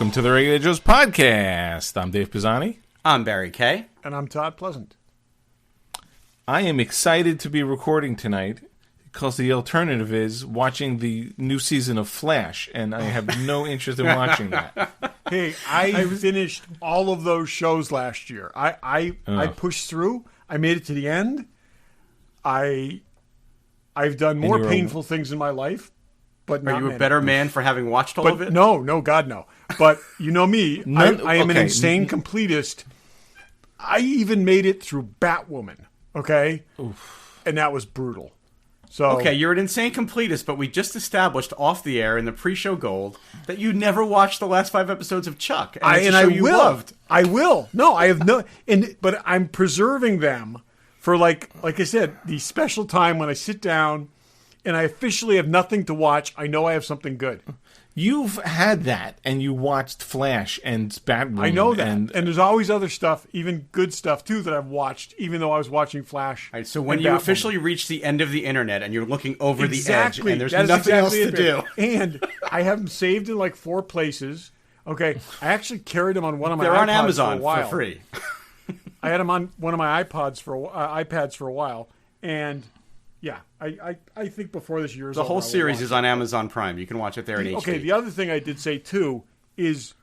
Welcome to the Regular Joe's Podcast. I'm Dave Pisani. I'm Barry Kay. And I'm Todd Pleasant. I am excited to be recording tonight because the alternative is watching the new season of Flash, and I have no interest in watching that. Hey, I finished all of those shows last year. I pushed through. I made it to the end. I've done more painful things in my life, but not Are you a many. better man for having watched all of it? No, God, no. But you know me, I am an insane completist. I even made it through Batwoman, okay? Oof. And that was brutal. So Okay, you're an insane completist, but we just established off the air in the pre-show gold that you never watched the last 5 episodes of Chuck. And it's a show you loved. I will. No, I have no. But I'm preserving them for like I said, the special time when I sit down and I officially have nothing to watch. I know I have something good. You've had that, and you watched Flash and Batwoman. I know that. And there's always other stuff, even good stuff, too, that I've watched, even though I was watching Flash. All right, so when you Batwoman. officially reach the end of the internet and you're looking over the edge and there's That is nothing else exactly to do. And I have them saved in like 4 places. Okay. I actually carried them on one of my They're iPods on Amazon for a while. for free. I had them on one of my iPads for a while. And yeah, I think before this year is The over, whole I will series watch is it. on Amazon Prime. You can watch it there in HD. Okay, the other thing I did say, too, is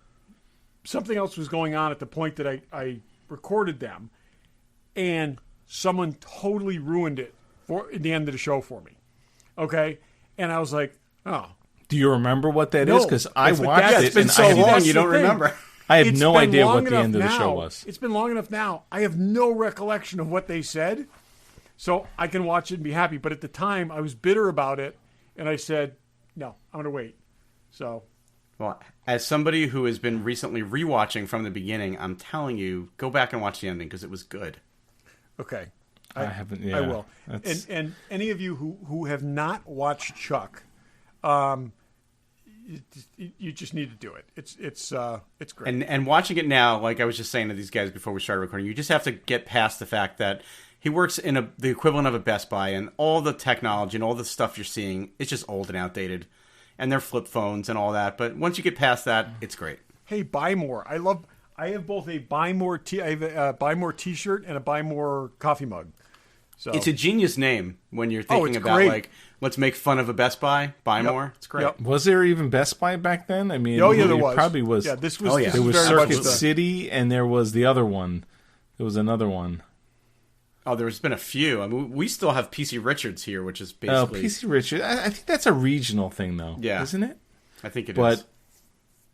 something else was going on at the point that I recorded them, and someone totally ruined it at the end of the show for me. Okay? And I was like, oh. Do you remember what that No, is? Because I it's- watched yeah, it. It's been and so I have- long that's you the don't thing. remember. I have It's no been idea long what the enough end of the now. show was. It's been long enough now. I have no recollection of what they said, so I can watch it and be happy. But at the time, I was bitter about it, and I said, no, I'm going to wait. So, Well, as somebody who has been recently rewatching from the beginning, I'm telling you, go back and watch the ending because it was good. okay. I haven't. Yeah, I will. that's- And any of you who have not watched Chuck, you just need to do it. It's great. And watching it now, like I was just saying to these guys before we started recording, you just have to get past the fact that he works in the equivalent of a Best Buy, and all the technology and all the stuff you're seeing is just old and outdated, and they're flip phones and all that. But once you get past that, it's great. Hey, buy more. I have both a buy more I have a buy more T-shirt and a buy more coffee mug. So It's a genius name when you're thinking it's about great. like, let's make fun of a Best Buy, buy more. It's great. Yep. Was there even Best Buy back then? I mean, Oh yeah, there it was. probably was. Yeah, this was. Oh, yeah. This There was very much Circuit the- City, and there was the other one. There was another one. Oh, there's been a few. I mean, we still have PC Richards here, which is Oh, basically. PC Richard. I think that's a regional thing, though. Yeah. Isn't it? I think it is.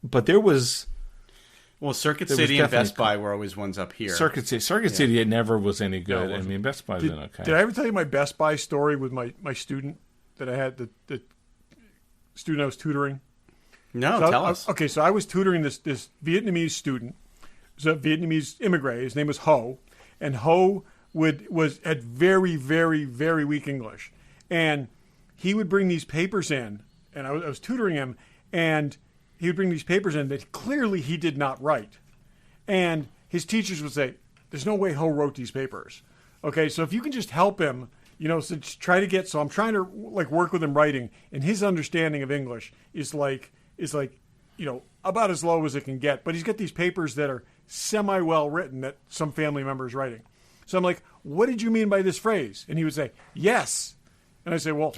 But there was Well, Circuit there was City and definitely- Best Buy were always ones up here. Circuit City. Circuit City, it never was any good. it I wasn't. mean, Best Buy's been okay. Did I ever tell you my Best Buy story with my student that I had, the student I was tutoring? No, So tell us. Okay, so I was tutoring this Vietnamese student. It was a Vietnamese immigrant. His name was Ho, and Ho had very, very, very weak English, and he would bring these papers in, and I was tutoring him, and he would bring these papers in that clearly he did not write, and his teachers would say, "There's no way Ho wrote these papers." Okay, so if you can just help him, so just try to get. So I'm trying to like work with him writing, and his understanding of English is like about as low as it can get. But he's got these papers that are semi well written that some family member is writing. So I'm like, "What did you mean by this phrase?" And he would say, "Yes." And I say, "Well,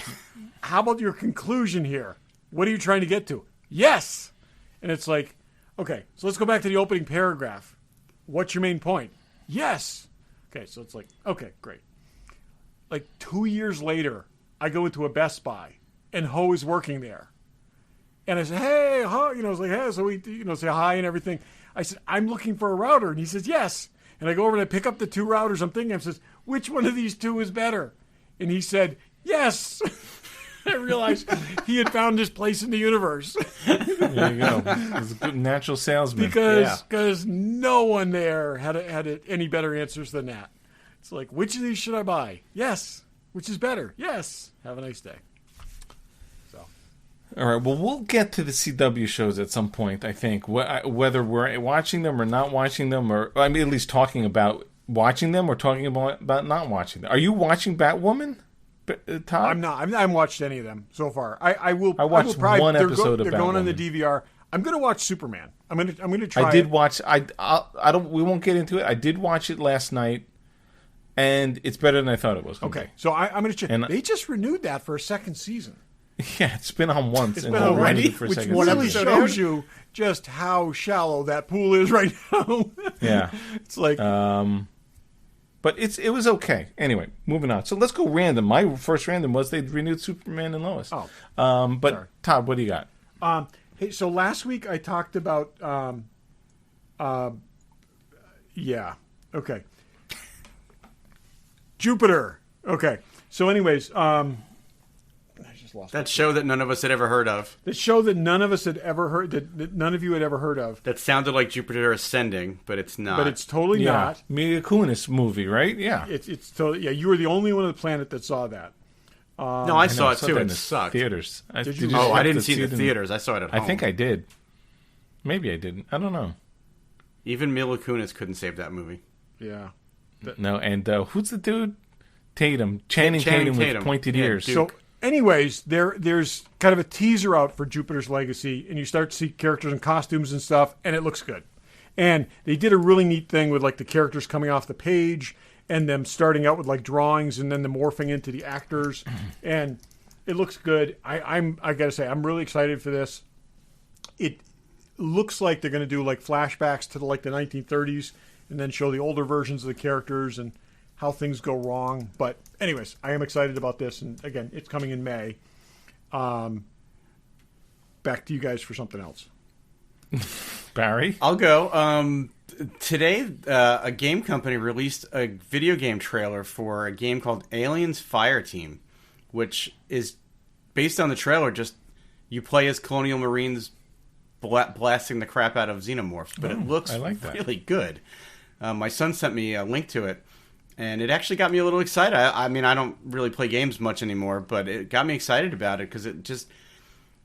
how about your conclusion here? What are you trying to get to?" "Yes." And it's like, okay, so let's go back to the opening paragraph. What's your main point? "Yes." Okay, so it's like, okay, great. Like 2 years later, I go into a Best Buy, and Ho is working there. And I said, "Hey, Ho," I was like, "Hey," so we, say hi and everything. I said, "I'm looking for a router." And he says, "Yes." And I go over and I pick up the 2 routers. I'm thinking, I says, "Which one of these 2 is better?" And he said, "Yes." I realized he had found his place in the universe. There you go. He's a good natural salesman. because no one there had any better answers than that. It's like, which of these should I buy? Yes. Which is better? Yes. Have a nice day. So, All right. Well, we'll get to the CW shows at some point, I think. Whether we're watching them or not watching them, or at least talking about watching them or talking about not watching them. Are you watching Batwoman, Todd? I'm not. I haven't watched any of them so far. I will. I watched probably, one episode of They're going on the Batwoman. DVR. I'm going to watch Superman. I'm going to try. I did watch. I don't. We won't get into it. I did watch it last night, and it's better than I thought it was. Okay, so I'm going to check. And they just renewed that for a second season. Yeah, it's been on once. It's been already, which really shows you just how shallow that pool is right now. Yeah, it's like. But it was okay. Anyway, moving on. So let's go random. My first random was they renewed Superman and Lois. Oh, but sorry. Todd, what do you got? Hey, so last week I talked about, okay, Jupiter. Okay, so anyways, I just lost that show that none of us had ever heard of. The show that none of us had ever heard, that none of you had ever heard of. That sounded like Jupiter Ascending, but it's not. But it's totally not. Mila Kunis movie, right? Yeah. It's totally, yeah, you were the only one on the planet that saw that. No, I saw it too. It sucked. Theaters. Did you? Oh, I didn't see it in the theaters. I saw it at home. I think I did. Maybe I didn't. I don't know. Even Mila Kunis couldn't save that movie. Yeah. No, and who's the dude? Tatum. Channing Tatum with pointed ears. So, anyways, there's kind of a teaser out for Jupiter's Legacy, and you start to see characters in costumes and stuff, and it looks good. And they did a really neat thing with like the characters coming off the page and them starting out with like drawings and then them morphing into the actors, and it looks good. I gotta say, I'm really excited for this. It looks like they're gonna do like flashbacks to the 1930s and then show the older versions of the characters and how things go wrong. But anyways, I am excited about this, and again, it's coming in May. Back to you guys for something else. Barry? I'll go. Today, a game company released a video game trailer for a game called Aliens Fireteam, which is based on the trailer. Just you play as Colonial Marines blasting the crap out of xenomorphs, but it looks really good. My son sent me a link to it, and it actually got me a little excited. I mean, I don't really play games much anymore, but it got me excited about it because it just...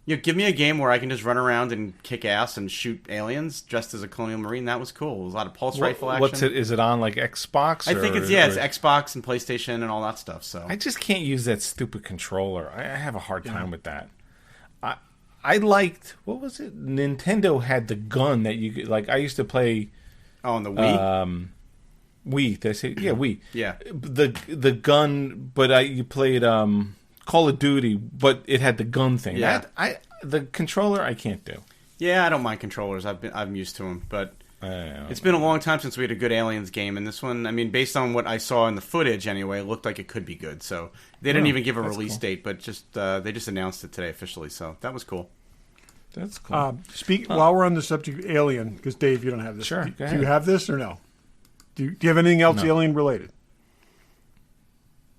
give me a game where I can just run around and kick ass and shoot aliens dressed as a Colonial Marine. That was cool. There was a lot of pulse rifle action. What's it? Is it on like Xbox? I think it's Xbox and PlayStation and all that stuff. So I just can't use that stupid controller. I have a hard time with that. I liked, what was it? Nintendo had the gun that you could, like. I used to play. Oh, on the Wii. Wii. Did I say? Yeah, Wii. Yeah. The gun, but you played Call of Duty, but it had the gun thing. Yeah. The controller I can't do. Yeah, I don't mind controllers. I'm used to them, but it's been a long time since we had a good Aliens game, and this one, I mean, based on what I saw in the footage anyway, it looked like it could be good. So they didn't even give a release date, but just they just announced it today officially. So that was cool. That's cool. While we're on the subject of Alien, because Dave, you don't have this. Sure. Do you have this or no? Do you have anything else Alien related?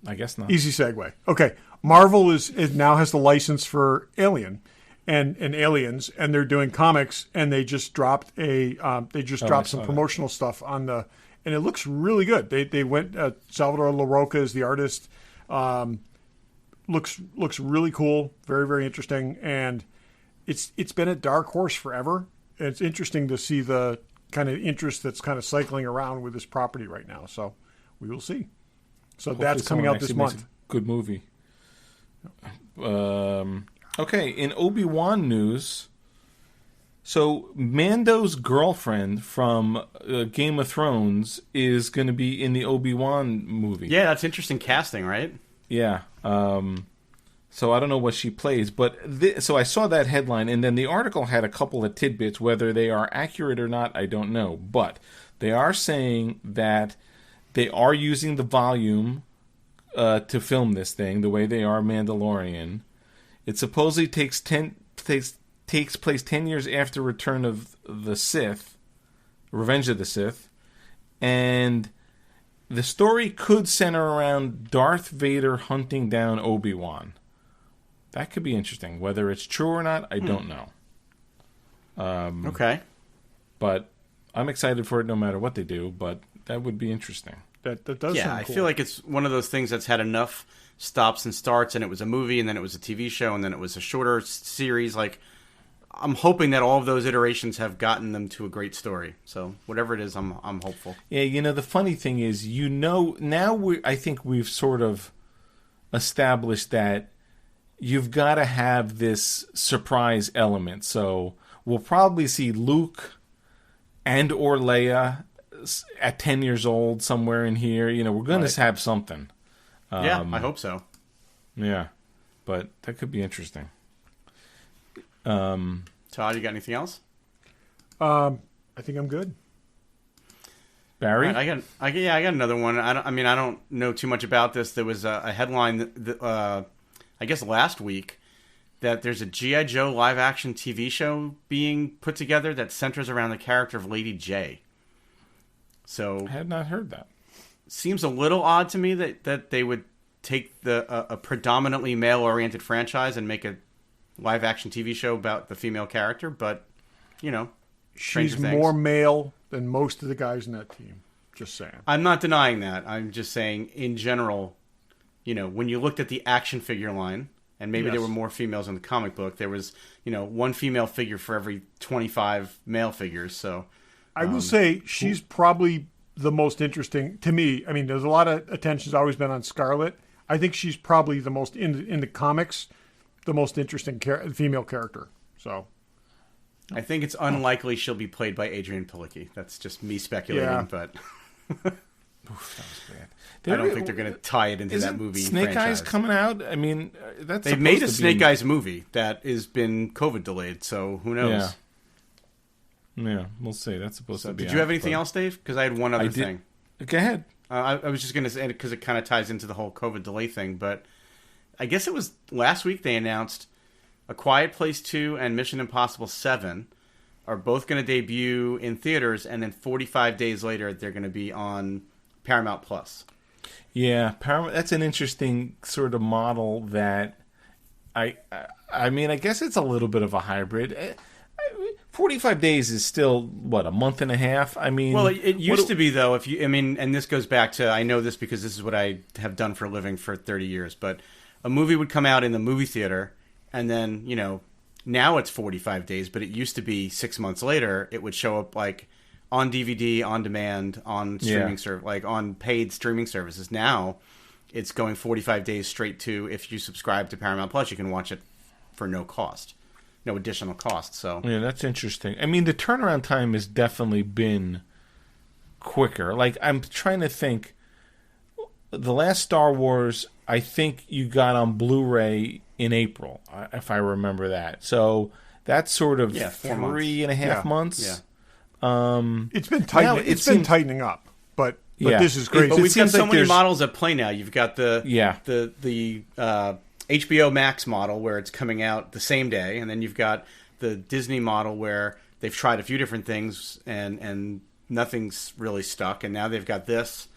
I guess not. Easy segue. Okay, Marvel is now has the license for Alien and Aliens, and they're doing comics, and they just dropped some promotional stuff on the, and it looks really good. They went Salvador LaRocca is the artist. Looks really cool, very very interesting, and it's been a dark horse forever. And it's interesting to see the kind of interest that's kind of cycling around with this property right now. So we will see. So hopefully that's coming out this month. Good movie. Okay, in Obi-Wan news, so Mando's girlfriend from Game of Thrones is going to be in the Obi-Wan movie. Yeah, that's interesting casting, right? Yeah. So I don't know what she plays, but so I saw that headline, and then the article had a couple of tidbits. Whether they are accurate or not, I don't know. But they are saying that they are using the volume to film this thing the way they are Mandalorian. It supposedly takes place 10 years after Return of the Sith, Revenge of the Sith, and the story could center around Darth Vader hunting down Obi-Wan. That could be interesting. Whether it's true or not, I don't know. Okay. But I'm excited for it no matter what they do, but that would be interesting. That does sound cool. I feel like it's one of those things that's had enough stops and starts, and it was a movie, and then it was a TV show, and then it was a shorter series. Like, I'm hoping that all of those iterations have gotten them to a great story. So whatever it is, I'm hopeful. Yeah, the funny thing is, now I think we've sort of established that you've got to have this surprise element. So we'll probably see Luke and or Leia at 10 years old somewhere in here. We're going to have something. Yeah, I hope so. Yeah, but that could be interesting. Todd, you got anything else? I think I'm good. Barry? Right, I got another one. I don't know too much about this. There was a headline I guess last week, that there's a G.I. Joe live-action TV show being put together that centers around the character of Lady J. So I had not heard that. Seems a little odd to me that they would take a predominantly male-oriented franchise and make a live-action TV show about the female character, but, she's more male than most of the guys in that team. Just saying. I'm not denying that. I'm just saying, in general, when you looked at the action figure line, and maybe there were more females in the comic book, there was, one female figure for every 25 male figures. So I will say she's probably the most interesting to me. I mean, there's a lot of attention's always been on Scarlet. I think she's probably the most in the comics, the most interesting female character. So I think it's unlikely she'll be played by Adrienne Palicki. That's just me speculating, but Oof, that was bad. I don't think they're going to tie it into that movie Snake franchise. Eyes coming out? I mean, they've made a Snake Eyes movie that has been COVID delayed, so who knows? Yeah, we'll see. That's supposed to be. Did you have anything else, Dave? Because I had one other thing. Go ahead. I was just going to say, because it kind of ties into the whole COVID delay thing, but I guess it was last week they announced A Quiet Place 2 and Mission Impossible 7 are both going to debut in theaters, and then 45 days later they're going to be on Paramount Plus. Yeah, Paramount. That's an interesting sort of model that I mean, I guess it's a little bit of a hybrid. 45 days is still, what, a month and a half? I mean... Well, it used to be, though, and this goes back to, I know this because this is what I have done for a living for 30 years, but a movie would come out in the movie theater, and then, now it's 45 days, but it used to be 6 months later, it would show up, like, on DVD, on demand, on streaming on paid streaming services. Now, it's going 45 days straight to, if you subscribe to Paramount Plus, you can watch it for no cost. No additional cost. So yeah, that's interesting. I mean, the turnaround time has definitely been quicker. Like, I'm trying to think. The last Star Wars, I think you got on Blu-ray in April, if I remember that. So that's sort of 3.5 months. Yeah. It's been tightening. It's been tightening up, but this is crazy. But we've got so many models at play now. You've got the HBO Max model where it's coming out the same day, and then you've got the Disney model where they've tried a few different things and nothing's really stuck, and now they've got this.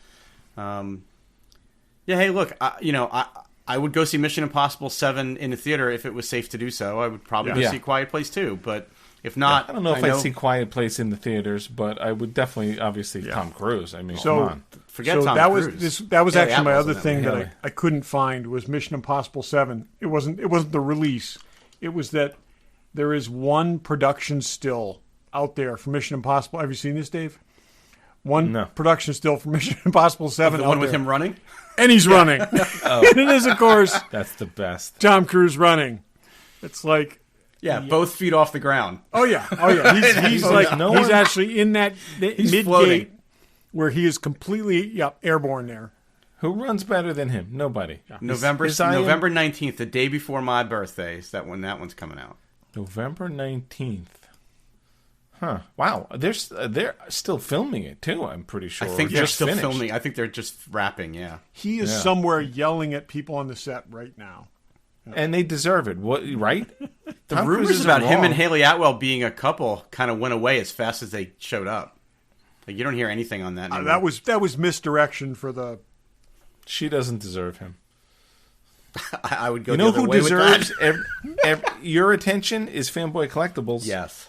Hey, look, I would go see Mission Impossible 7 in the theater if it was safe to do so. I would probably go see Quiet Place 2, but if not... I don't know if I'd see Quiet Place in the theaters, but I would definitely, obviously, Tom Cruise. I mean, come on. Forget Tom Cruise. That was actually my other thing that I couldn't find was Mission Impossible 7. It wasn't the release. It was that there is one production still out there for Mission Impossible. Have you seen this, Dave? One production still for Mission Impossible 7. The one with him running? And he's running. And it is, of course. That's the best. Tom Cruise running. It's like... Yeah, both feet off the ground. Oh yeah. He's like he's actually in that mid-gate where he is completely airborne there. Who runs better than him? Nobody. Yeah. November 19th, the day before my birthday, is that one's coming out. November 19th. Huh. Wow. They're still filming it too, I'm pretty sure. I think they're still filming. I think they're just wrapping, yeah. He is somewhere yelling at people on the set right now. And they deserve it, right? The rumors about him and Haley Atwell being a couple kind of went away as fast as they showed up. Like, you don't hear anything on that anymore. That was misdirection for the... She doesn't deserve him. I would go the other way with that. You know who deserves your attention is Fanboy Collectibles. Yes.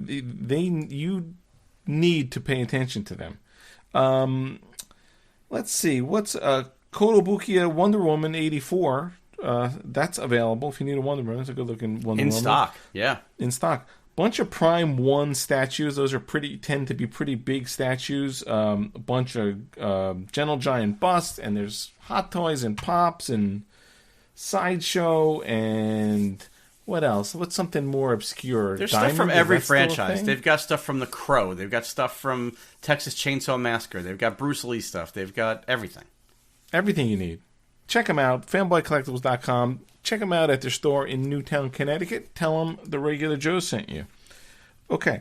You need to pay attention to them. Let's see. What's Kotobukiya Wonder Woman 84? That's available if you need a Wonder Woman. It's a good looking Wonder Woman. In stock, yeah. In stock. Bunch of Prime 1 statues. Those are tend to be pretty big statues. A bunch of Gentle Giant busts, and there's Hot Toys and Pops and Sideshow and What else? What's something more obscure? There's Diamond? stuff from Is every that still a franchise. thing? They've got stuff from The Crow. They've got stuff from Texas Chainsaw Massacre. They've got Bruce Lee stuff. They've got everything. Everything you need. Check them out. fanboycollectibles.com. Check them out at their store in Newtown, Connecticut. Tell them the Regular Joe sent you. Okay.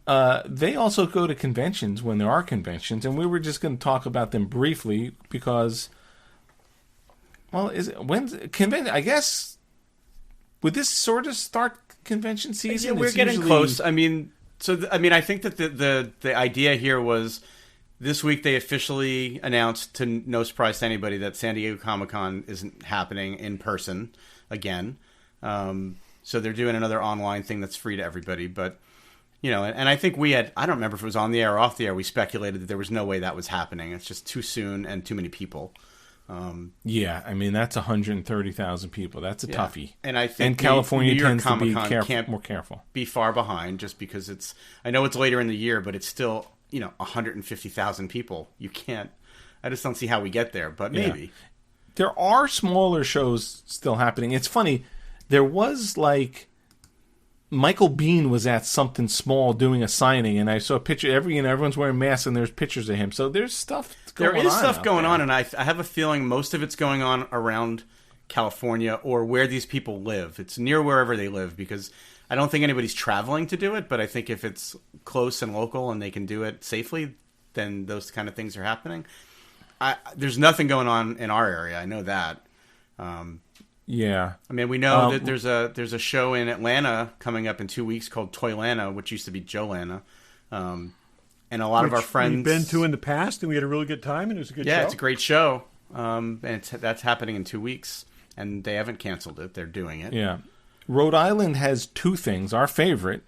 They also go to conventions when there are conventions, and we were just going to talk about them briefly because, well, when's convention? I guess would this sort of start convention season? Yeah, we're It's getting usually close. I mean, I think that the idea here was this week they officially announced, to no surprise to anybody, that San Diego Comic-Con isn't happening in person again. So they're doing another online thing that's free to everybody, but. You know, and I think I don't remember if it was on the air or off the air, we speculated that there was no way that was happening. It's just too soon and too many people. Yeah, I mean, that's 130,000 people. That's a toughie. And I think California New York tends to be Comic-Con more careful. Be far behind just because I know it's later in the year, but it's still, 150,000 people. I just don't see how we get there, but maybe. Yeah. There are smaller shows still happening. It's funny. There was Michael Biehn was at something small doing a signing, and I saw a picture. Everyone's wearing masks, and there's pictures of him. So there's stuff going on. There is stuff going on, and I have a feeling most of it's going on around California or where these people live. It's near wherever they live, because I don't think anybody's traveling to do it, but I think if it's close and local and they can do it safely, then those kind of things are happening. There's nothing going on in our area. I know that. Yeah, I mean, we know that there's a show in Atlanta coming up in 2 weeks called Toylanta, which used to be Joelana, and a lot of our friends we've been to in the past, and we had a really good time, and it was a good show. Yeah, it's a great show, and that's happening in 2 weeks, and they haven't canceled it; they're doing it. Yeah, Rhode Island has two things. Our favorite,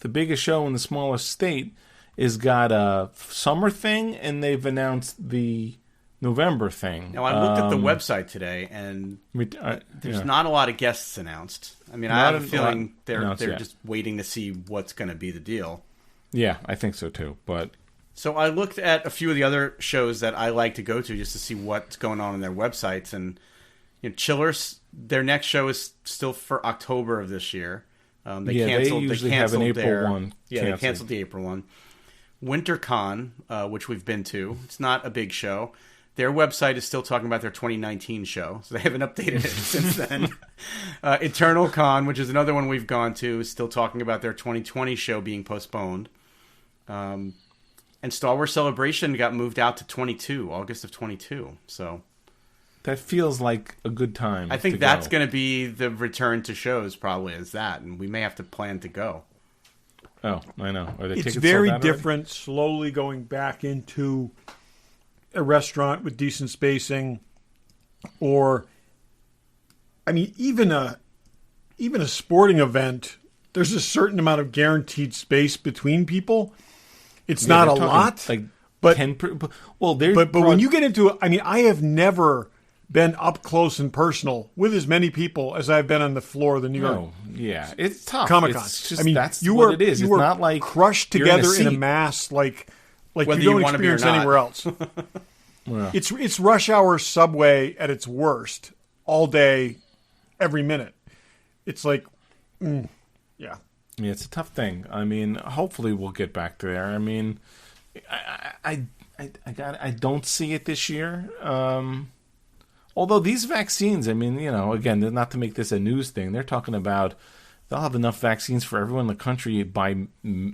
the biggest show in the smallest state, is got a summer thing, and they've announced the November thing. Now, I looked at the website today, and there's not a lot of guests announced. I mean, I have a feeling they're just waiting to see what's going to be the deal. Yeah, I think so too. But so I looked at a few of the other shows that I like to go to just to see what's going on their websites. And Chillers, their next show is still for October of this year. They usually have an April one. Yeah, they canceled the April one. WinterCon, which we've been to, it's not a big show. Their website is still talking about their 2019 show, so they haven't updated it since then. Eternal Con, which is another one we've gone to, is still talking about their 2020 show being postponed. And Star Wars Celebration got moved out to August of 22. So that feels like a good time. I think that's going to be the return to shows, probably, is that, and we may have to plan to go. Oh, I know. Are the it's tickets very sold out different, slowly going back into a restaurant with decent spacing, or I mean, even a sporting event. There's a certain amount of guaranteed space between people. It's not a lot, but 10 but when you get into it, I mean, I have never been up close and personal with as many people as I've been on the floor of the New York. Yeah, it's tough. Comic-Con. I mean, that's what it is. It's not like crushed together in a mass like you don't experience anywhere else. Well. It's rush hour subway at its worst, all day, every minute. It's like, yeah. Yeah, it's a tough thing. I mean, hopefully we'll get back to there. I mean, I don't see it this year. Although these vaccines, I mean, again, not to make this a news thing, they're talking about they'll have enough vaccines for everyone in the country by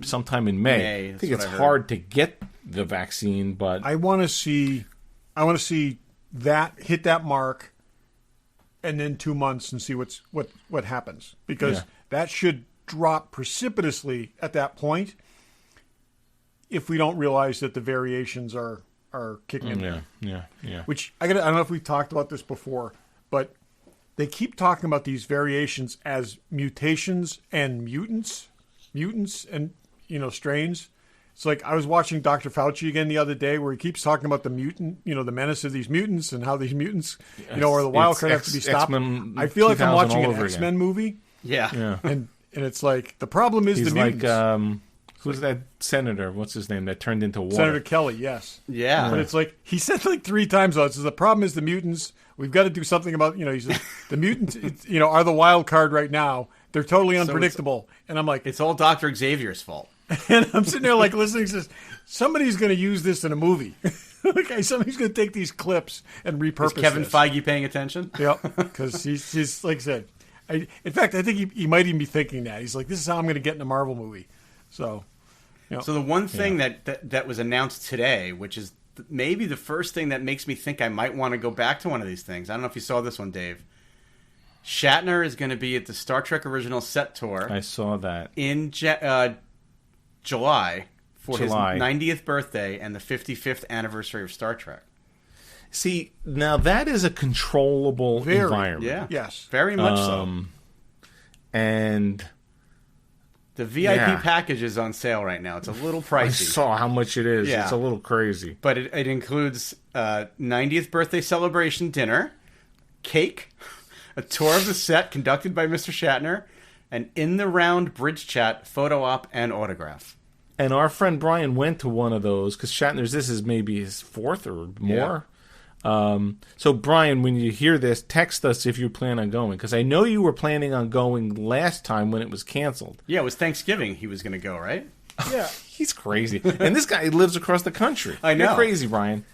sometime in May. I think it's hard to get the vaccine, but I want to see that hit that mark, and then 2 months and see what happens, because that should drop precipitously at that point if we don't realize that the variations are kicking in. Yeah. Which I don't know if we've talked about this before, but they keep talking about these variations as mutations and mutants and strains. It's like I was watching Dr. Fauci again the other day, where he keeps talking about the mutant, the menace of these mutants and how these mutants, or the wild card have to be stopped. X-Men I feel like I'm watching an X-Men movie. Yeah. And it's like the problem is he's the mutants. Like, Who's that senator? What's his name? That turned into water. Senator Kelly, yes. Yeah. But it's like, he said like 3 times, though, it says, the problem is the mutants. We've got to do something about, he says, the mutants, are the wild card right now. They're totally unpredictable. And I'm like, It's all Dr. Xavier's fault. and I'm sitting there like listening. He says, somebody's going to use this in a movie. Okay, somebody's going to take these clips and repurpose Is Kevin this. Feige paying attention? Yep, because he's like I said. In fact, I think he might even be thinking that. He's like, this is how I'm going to get in a Marvel movie. So, So the one thing that was announced today, which is maybe the first thing that makes me think I might want to go back to one of these things. I don't know if you saw this one, Dave. Shatner is going to be at the Star Trek Original Set Tour. I saw that. In July for his 90th birthday and the 55th anniversary of Star Trek. See, now that is a controllable environment. Yeah. yes, Very much so. And The VIP package is on sale right now. It's a little pricey. I saw how much it is. Yeah. It's a little crazy. But it includes 90th birthday celebration dinner, cake, a tour of the set conducted by Mr. Shatner, an in-the-round bridge chat, photo op, and autograph. And our friend Brian went to one of those because this is maybe his 4th or more. So Brian, when you hear this, text us if you plan on going, because I know you were planning on going last time when it was canceled. Yeah, it was Thanksgiving he was going to go, right? yeah. He's crazy. And this guy lives across the country. I know. You're crazy, Brian.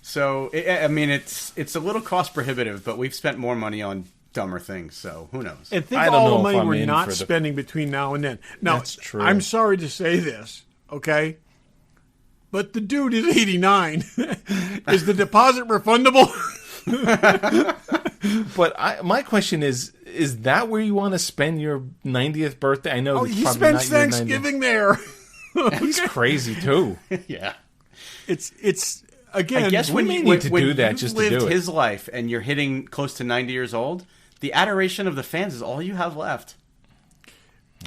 So, it's a little cost prohibitive, but we've spent more money on dumber things, so who knows? And think I of don't all know the if money I'm we're in not for the- spending between now and then. Now, That's true. I'm sorry to say this, okay? But the dude is 89. Is the deposit refundable? But my question is that where you want to spend your 90th birthday? I know Oh, it's he probably spends not your 90th. Thanksgiving there. He's crazy, too. Yeah. It's again. I guess when may you need to when do that you've just to lived do it. his life and you're hitting close to 90 years old, the adoration of the fans is all you have left.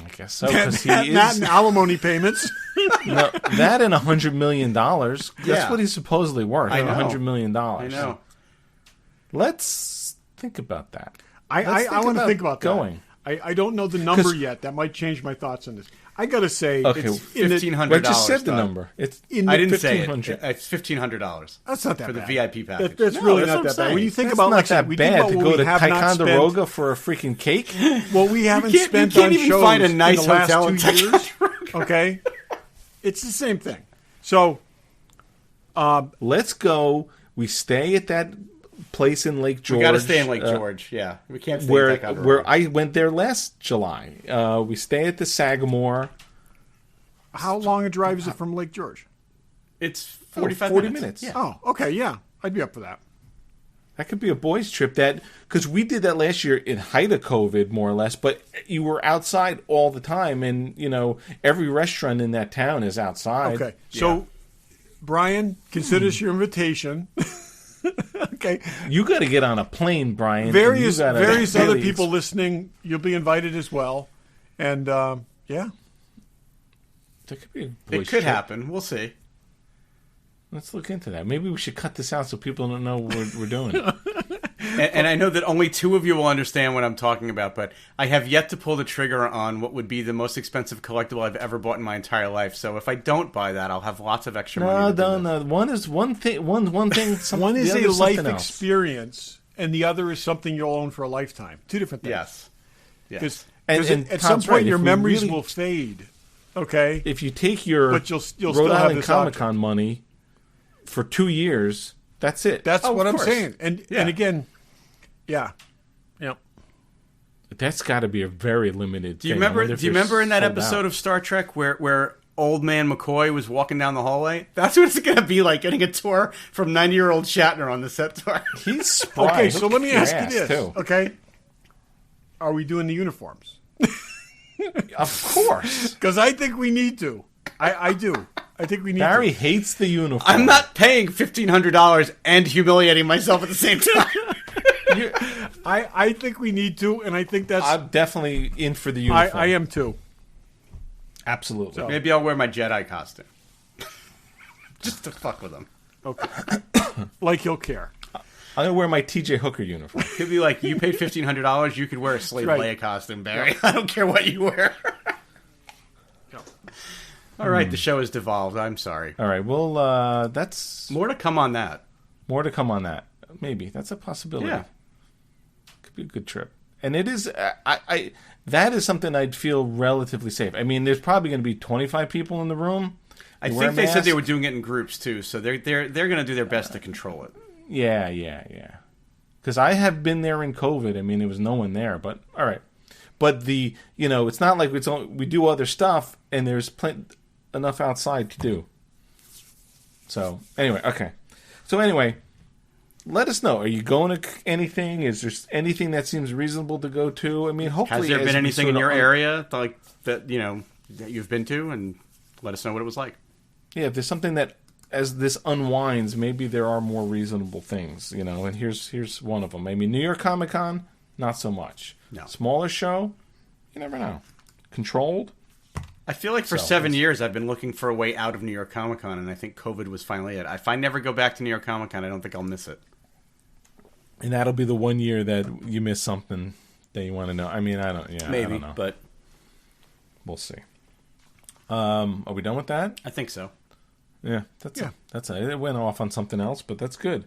I guess so, because he that is... and alimony payments. No, that and $100 million. That's Yeah. what he's supposedly worth. I know. $100 million. I know. Let's think about that. I want to think about going. that. I don't know the number yet. That might change my thoughts on this. I got to say, Okay, it's in the- $1,500. I just said the Doug. number. It's in I the didn't say it. 1,500. It's $1,500. That's not that for the bad. VIP package. That's No, really that's not what that I'm bad. When saying. you think That's about not like I that said, we think bad about to what go we to have not Ticonderoga for a freaking cake. Well, we haven't You spent can't on even shows find a nice in the last hotel in 2 years. Okay, it's the same thing. So Let's go. We stay at that place in Lake George. We got to stay in Lake George. Yeah, we can't stay in Where Ticonderoga. I went there last July. We stay at the Sagamore. how long a drive is it from Lake George? It's 45 40 minutes. minutes. Yeah. Oh, okay, yeah, I'd be up for that. That could be a boys' trip. Because we did that last year in height of COVID, more or less. But you were outside all the time, and every restaurant in that town is outside. Okay, so Brian, consider this your invitation. Okay, You got to get on a plane, Brian. and various you gotta various other really- people listening, you'll be invited as well, and yeah. That could be a boys' It could trip. happen. We'll see. Let's look into that. Maybe we should cut this out so people don't know what we're doing. And I know that only 2 of you will understand what I'm talking about, but I have yet to pull the trigger on what would be the most expensive collectible I've ever bought in my entire life. So if I don't buy that, I'll have lots of extra money. No. One is one thing. One thing. One is the a other is life something else. experience, and the other is something you'll own for a lifetime. 2 different things. Yes. Because And at some Tom's point right. your If we memories really- will fade. Okay, If you take your but you'll still Rhode have Island this Comic object. Con money for 2 years, that's it. That's Oh, what of I'm course. saying. And Yeah. again, yeah. That's got to be a very limited. Do you thing. I remember? wonder if Do you they're remember in that sold episode out. of Star Trek where Old Man McCoy was walking down the hallway? That's what it's going to be like getting a tour from 90-year-old Shatner on the set tour. He's spry. Okay, so He'll let me kick your ask you ass, this. too. Okay, are we doing the uniforms? Of course. Because I think we need to. I do. I think we need Barry to. hates the uniform. I'm not paying $1,500 and humiliating myself at the same time. I think we need to, and I think that's. I'm definitely in for the uniform. I am too. Absolutely. So- Maybe I'll wear my Jedi costume. Just to fuck with him. Okay. Like he'll care. I'm going to wear my TJ Hooker uniform. He'll be like, you paid $1,500, you could wear a Slave Right. Leia costume, Barry. I don't care what you wear. All right, the show has devolved. I'm sorry. All right. Well, that's More to come on that. more to come on that. Maybe that's a possibility. Yeah. Could be a good trip. And it is. That is something I'd feel relatively safe. I mean, there's probably going to be 25 people in the room. I You wear think a they said they mask. were doing it in groups too, so they're going to do their best to control it. Yeah. Because I have been there in COVID. I mean, there was no one there, but all right. But it's not like we do other stuff and there's enough outside to do. So anyway, okay. So anyway, let us know. Are you going to anything? Is there anything that seems reasonable to go to? I mean, hopefully, Has there as been we anything in sort your of area like that that you've been to, and let us know what it was like. Yeah, if there's something that, as this unwinds, maybe there are more reasonable things, and here's one of them. I mean, New York Comic Con, not so much. No. Smaller show, you never know. Controlled? I feel like for 7 years I've been looking for a way out of New York Comic Con, and I think COVID was finally it. If I never go back to New York Comic Con, I don't think I'll miss it. And that'll be the 1 year that you miss something that you want to know. I mean, I don't know. But We'll see. Are we done with that? I think so. Yeah, that's it. It went off on something else, but that's good.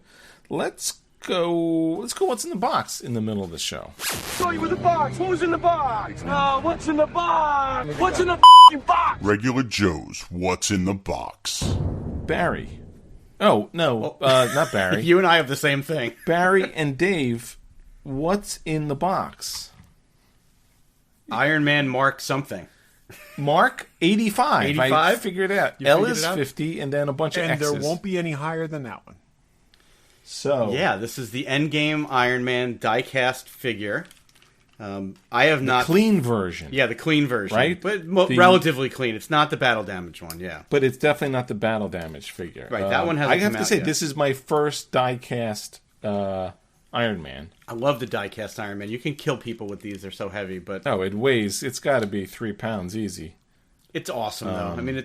Let's go. What's in the box in the middle of the show? Show you in the box. Who's in the box? What's in the box? What's in the box? Regular Joe's What's in the Box. Barry. Oh no, not Barry. You and I have the same thing. Barry and Dave. What's in the box? Iron Man Mark something. Mark 85. 85? I figured it out. You L figured is it out? 50, and then a bunch of And X's. there won't be any higher than that one. So Yeah, this is the Endgame Iron Man die-cast figure. I have not... clean version. Yeah, the clean version. Right? But The- relatively clean. It's not the battle damage one, yeah. But it's definitely not the battle damage figure. Right, that one hasn't I have come to out say, yet. this is my first die-cast Iron Man. I love the die-cast Iron Man. You can kill people with these. They're so heavy, but Oh, it's got to be 3 pounds easy. it's awesome, though. I mean,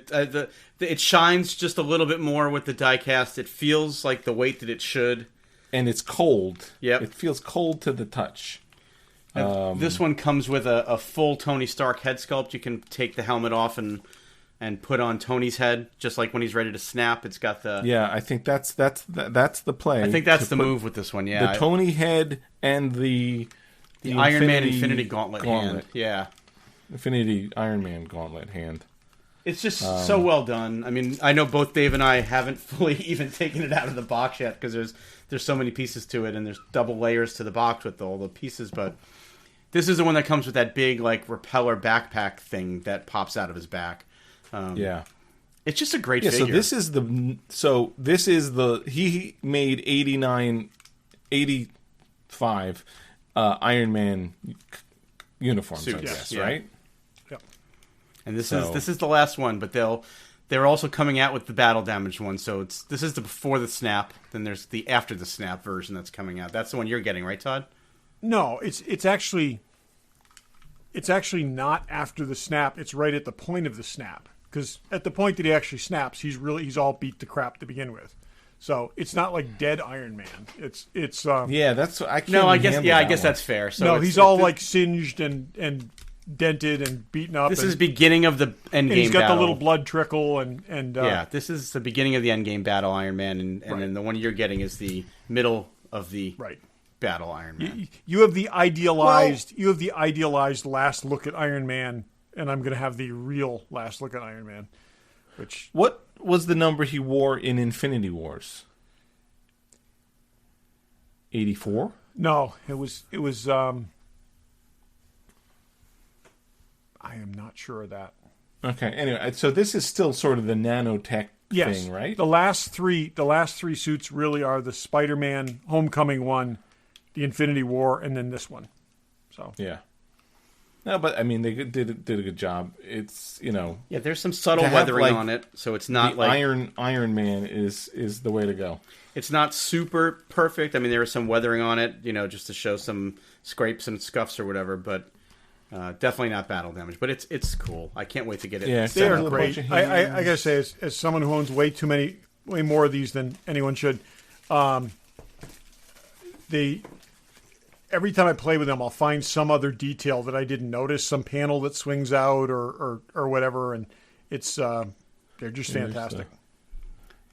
it shines just a little bit more with the die-cast. It feels like the weight that it should. And it's cold. Yep. It feels cold to the touch. And this one comes with a full Tony Stark head sculpt. You can take the helmet off and put on Tony's head, just like when he's ready to snap. It's got the... Yeah, I think that's the play. I think that's to the put move with this one, yeah. The Tony head and the Iron Man Infinity Gauntlet hand. Yeah. Infinity Iron Man Gauntlet hand. It's just so well done. I mean, I know both Dave and I haven't fully even taken it out of the box yet because there's so many pieces to it, and there's double layers to the box with all the pieces, but this is the one that comes with that big, like, repeller backpack thing that pops out of his back. Yeah. It's just a great Yeah, figure. so this is the he made 85 Iron Man uniforms, I Suits, guess, yeah. right? Yep. And this So- is the last one, but they're also coming out with the battle damage one. So this is the before the snap. Then there's the after the snap version that's coming out. That's the one you're getting, right, Todd? No, it's actually not after the snap. It's right at the point of the snap. Because at the point that he actually snaps, he's all beat to crap to begin with. So it's not like dead Iron Man. It's Yeah, that's I can't. No, I guess handle that I guess one. that's fair. So no, it's- he's all it's- like singed and dented and beaten up. This and, is beginning of the Endgame and he's got battle. the little blood trickle and Yeah, this is the beginning of the Endgame battle Iron Man, and then the one you're getting is the middle of the right. battle Iron Man. You have the idealized last look at Iron Man, and I'm going to have the real last look at Iron Man. Which What was the number he wore in Infinity Wars? 84? no, it was I am not sure of that. Okay. Anyway, so this is still sort of the nanotech Yes, thing, right? The last three suits really are the Spider-Man Homecoming one, the Infinity War, and then this one. So Yeah. No, but I mean, they did a good job. It's Yeah, there's some subtle To have, weathering like, on it, so it's the not like Iron Man is the way to go. it's not super perfect. I mean, there is some weathering on it, just to show some scrapes and scuffs or whatever, but definitely not battle damage. But it's cool. I can't wait to get it. Yeah, they are a great. bunch of I gotta say, as someone who owns way more of these than anyone should, every time I play with them, I'll find some other detail that I didn't notice, some panel that swings out or whatever, and It's they're just fantastic.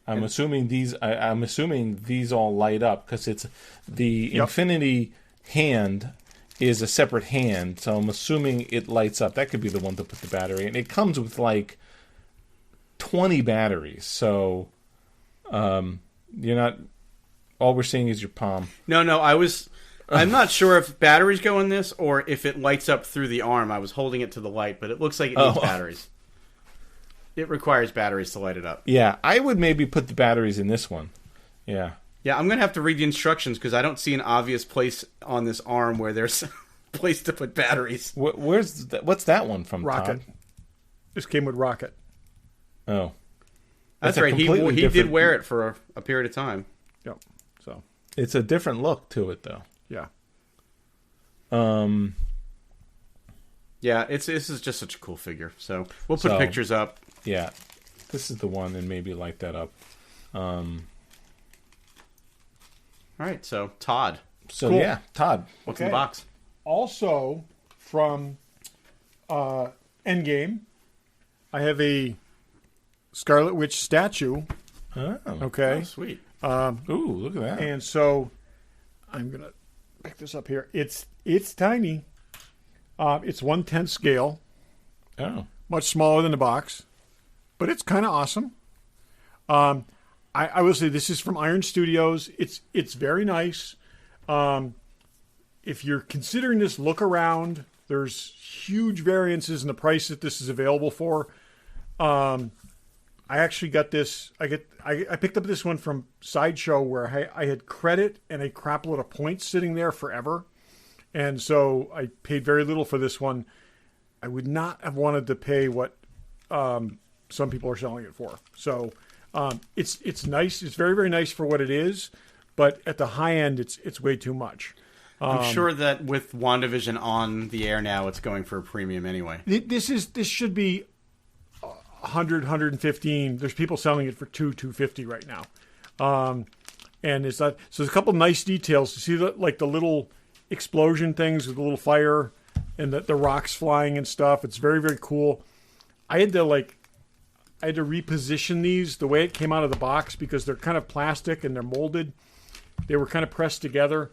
I'm assuming these. I'm assuming these all light up because it's the Infinity hand is a separate hand, so I'm assuming it lights up. That could be the one to put the battery in. It comes with like 20 batteries, so you're not. All we're seeing is your palm. No, I'm not sure if batteries go in this or if it lights up through the arm. I was holding it to the light, but it looks like it needs batteries. It requires batteries to light it up. Yeah, I would maybe put the batteries in this one. Yeah. Yeah, I'm going to have to read the instructions because I don't see an obvious place on this arm where there's a place to put batteries. What's that one from, Rocket. Todd? This came with Rocket. Oh. That's right. He did wear it for a period of time. Yep. So it's a different look to it, though. Yeah. Yeah, this is just such a cool figure. So we'll put pictures up. Yeah. This is the one, and maybe light that up. All right, so Todd. So cool. Yeah, Todd. What's in the box? Also from Endgame, I have a Scarlet Witch statue. Oh. Okay. Oh, sweet. Ooh, look at that. And so I'm gonna pick this up here. It's tiny. It's 1/10 scale. Oh. Much smaller than the box, but it's kind of awesome. I will say this is from Iron Studios. It's very nice. If you're considering this, look around. There's huge variances in the price that this is available for. I actually got this. I picked up this one from Sideshow where I had credit and a crap load of points sitting there forever, and so I paid very little for this one. I would not have wanted to pay what some people are selling it for. So it's nice. It's very, very nice for what it is, but at the high end, it's way too much. I'm sure that with WandaVision on the air now, it's going for a premium anyway. This should be 100, 115. There's people selling it for $250 right now, and it's not. So there's a couple nice details. You see the little explosion things with the little fire and the rocks flying and stuff. It's very, very cool. I had to reposition these the way it came out of the box because they're kind of plastic and they're molded. They were kind of pressed together.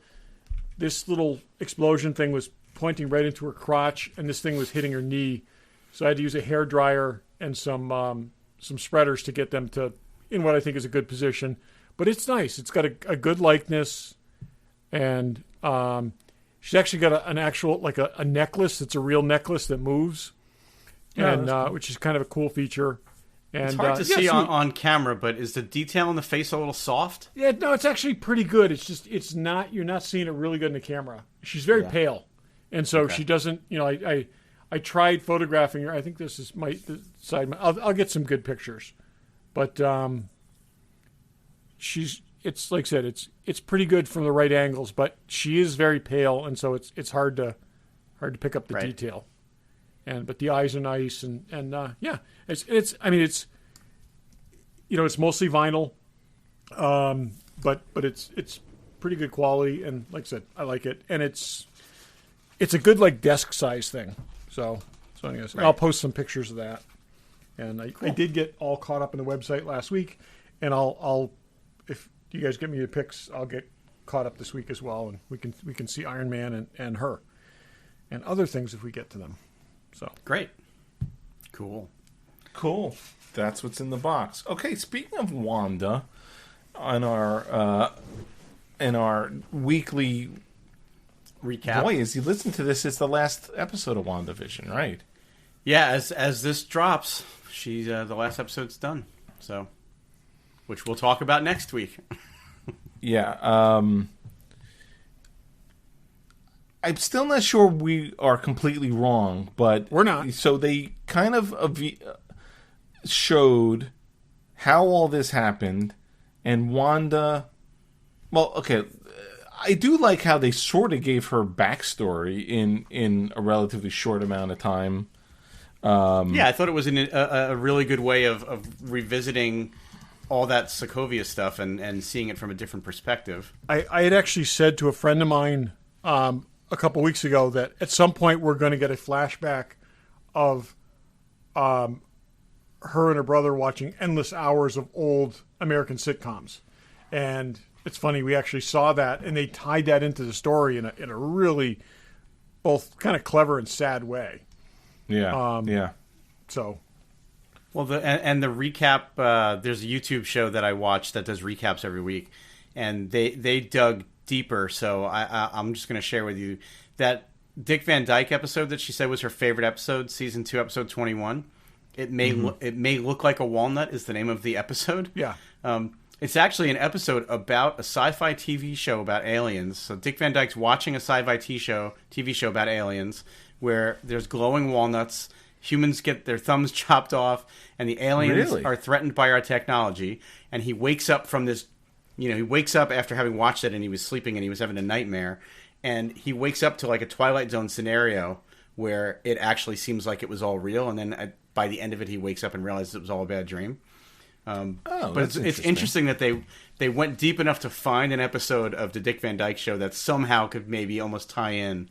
This little explosion thing was pointing right into her crotch, and this thing was hitting her knee. So I had to use a hair dryer and some spreaders to get them to in what I think is a good position. But it's nice. It's got a good likeness, and she's actually got an actual a necklace. It's a real necklace that moves, and which is kind of a cool feature. And, it's hard to see on camera, but is the detail in the face a little soft? Yeah, no, it's actually pretty good. It's just you're not seeing it really good in the camera. She's very pale, and so she doesn't. I tried photographing her. I think this is the side. I'll get some good pictures, but it's like I said, it's pretty good from the right angles, but she is very pale, and so it's hard to pick up the detail. But the eyes are nice, and it's mostly vinyl, but it's pretty good quality, and like I said, I like it, and it's a good desk size thing. So anyways, I'll post some pictures of that, and I did get all caught up in the website last week, and I'll if you guys get me the pics, I'll get caught up this week as well, and we can see Iron Man and her, and other things if we get to them. So great, cool. That's what's in the box. Okay, speaking of Wanda, on our weekly recap. Boy, as you listen to this, it's the last episode of WandaVision, right? Yeah, as this drops, she's the last episode's done. So, which we'll talk about next week. Yeah. I'm still not sure we are completely wrong, but we're not. So they kind of showed how all this happened, and Wanda. Well, okay, I do like how they sort of gave her backstory in a relatively short amount of time. Yeah, I thought it was a really good way of revisiting all that Sokovia stuff and seeing it from a different perspective. I had actually said to a friend of mine a couple weeks ago that at some point we're going to get a flashback of her and her brother watching endless hours of old American sitcoms. And it's funny, we actually saw that, and they tied that into the story in a really both kind of clever and sad way. Yeah, yeah. So, well, the recap. There's a YouTube show that I watch that does recaps every week, and they dug deeper. So I'm just going to share with you that Dick Van Dyke episode that she said was her favorite episode, season 2, episode 21. It may look like a walnut is the name of the episode. Yeah. It's actually an episode about a sci-fi TV show about aliens. So Dick Van Dyke's watching a sci-fi TV show about aliens where there's glowing walnuts, humans get their thumbs chopped off, and the aliens are threatened by our technology. And he wakes up from this, he wakes up after having watched it, and he was sleeping and he was having a nightmare. And he wakes up to like a Twilight Zone scenario where it actually seems like it was all real. And then by the end of it, he wakes up and realizes it was all a bad dream. But it's interesting that they went deep enough to find an episode of the Dick Van Dyke Show that somehow could maybe almost tie in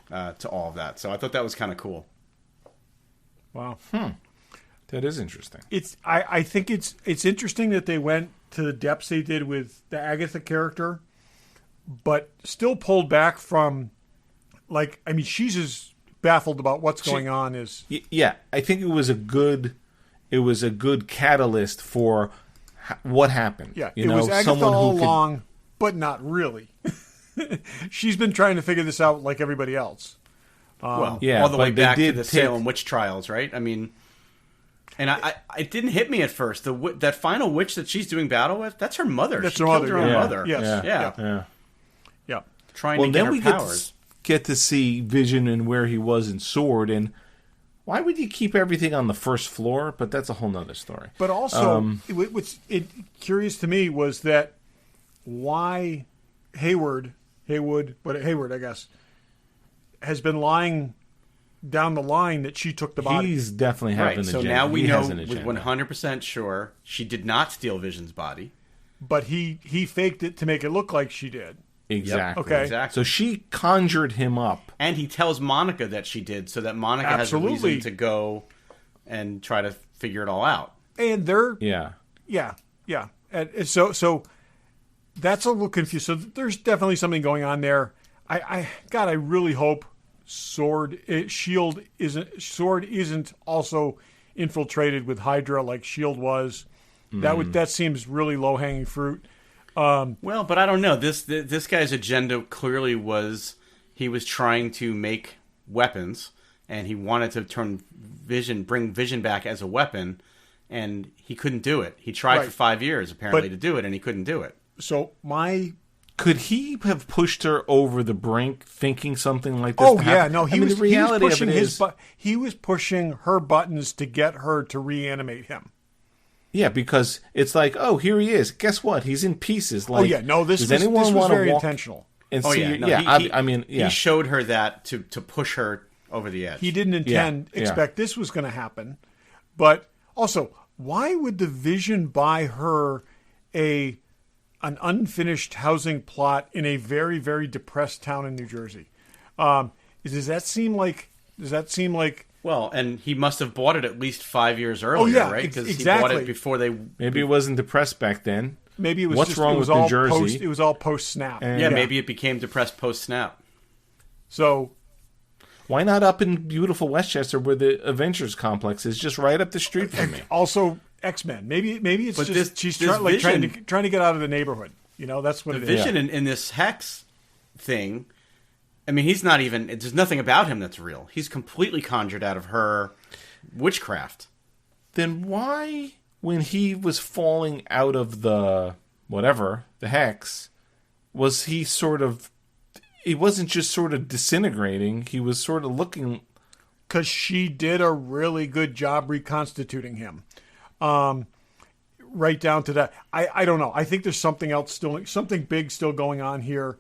to all of that. So I thought that was kind of cool. Wow. That is interesting. I think it's interesting that they went to the depths they did with the Agatha character, but still pulled back from, she's as baffled about what's going on as... Yeah, I think it was a good catalyst for what happened. Yeah, it was Agatha all along, but not really. She's been trying to figure this out like everybody else. All the way back to the Salem witch trials, right? I mean, and it didn't hit me at first. That final witch that she's doing battle with, that's her mother. That's she her killed mother. Her own mother. Yes. Yeah. Trying to get her powers. Get to see Vision and where he was in Sword, and why would you keep everything on the first floor? But that's a whole nother story. But also, what's curious to me was that why Hayward, I guess, has been lying down the line that she took the body. He's definitely having an agenda. So now we know with 100% sure she did not steal Vision's body. But he faked it to make it look like she did. Exactly. Okay. Exactly. So she conjured him up. And he tells Monica that she did so that Monica has a reason to go and try to figure it all out. And they're... Yeah. And so that's a little confused. So there's definitely something going on there. I really hope Sword isn't also infiltrated with Hydra like S.H.I.E.L.D. was. That seems really low-hanging fruit. Well, but I don't know. This guy's agenda clearly was he was trying to make weapons, and he wanted to bring Vision back as a weapon, and he couldn't do it. He tried for 5 years apparently to do it, and he couldn't do it. So could he have pushed her over the brink, thinking something like this? Oh yeah, no. He was pushing her buttons to get her to reanimate him. Yeah, because it's like, oh, here he is. Guess what? He's in pieces. Like, this was very intentional. And he showed her that to push her over the edge. He didn't expect this was going to happen. But also, why would the Vision buy her an unfinished housing plot in a very, very depressed town in New Jersey? Does that seem like? Well, and he must have bought it at least 5 years earlier, right? Because he bought it before they... Maybe it wasn't depressed back then. Maybe it was What's wrong with New Jersey? It was all post-snap. Maybe it became depressed post-snap. So... Why not up in beautiful Westchester where the Avengers complex is, just right up the street from me? Also, X-Men. Maybe it's she's trying to get out of the neighborhood. That's what it is. The Vision in this Hex thing... I mean, he's not even... There's nothing about him that's real. He's completely conjured out of her witchcraft. Then why, when he was falling out of the Hex, was he sort of... He wasn't just sort of disintegrating. He was sort of looking... Because she did a really good job reconstituting him. Right down to that. I don't know. I think there's something big still going on here.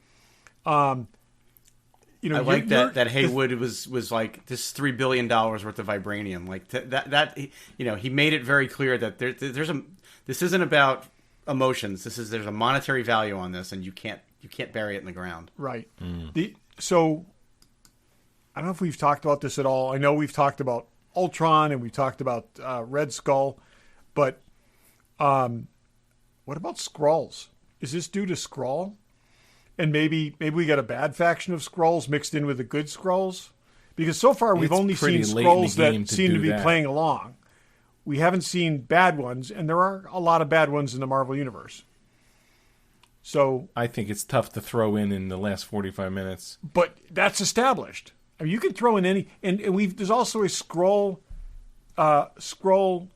I like that Haywood was like, this $3 billion worth of vibranium. Like that he made it very clear that this isn't about emotions. There's a monetary value on this, and you can't bury it in the ground. Right. So I don't know if we've talked about this at all. I know we've talked about Ultron and we talked about Red Skull, but what about Skrulls? Is this due to Skrull? And maybe we got a bad faction of Skrulls mixed in with the good Skrulls? Because so far we've only seen Skrulls that seem to be playing along. We haven't seen bad ones, and there are a lot of bad ones in the Marvel Universe. So I think it's tough to throw in the last 45 minutes. But that's established. I mean, you can throw in any, and there's also a Skrull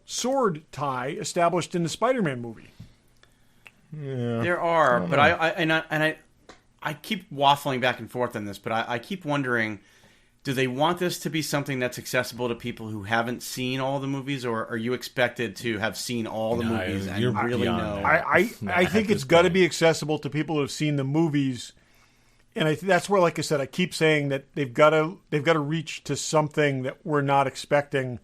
sword tie established in the Spider-Man movie. Yeah. There are, but I keep waffling back and forth on this, but I keep wondering, do they want this to be something that's accessible to people who haven't seen all the movies, or are you expected to have seen all the movies and really know? I think it's got to be accessible to people who have seen the movies, and that's where, like I said, I keep saying that they've got to reach to something that we're not expecting.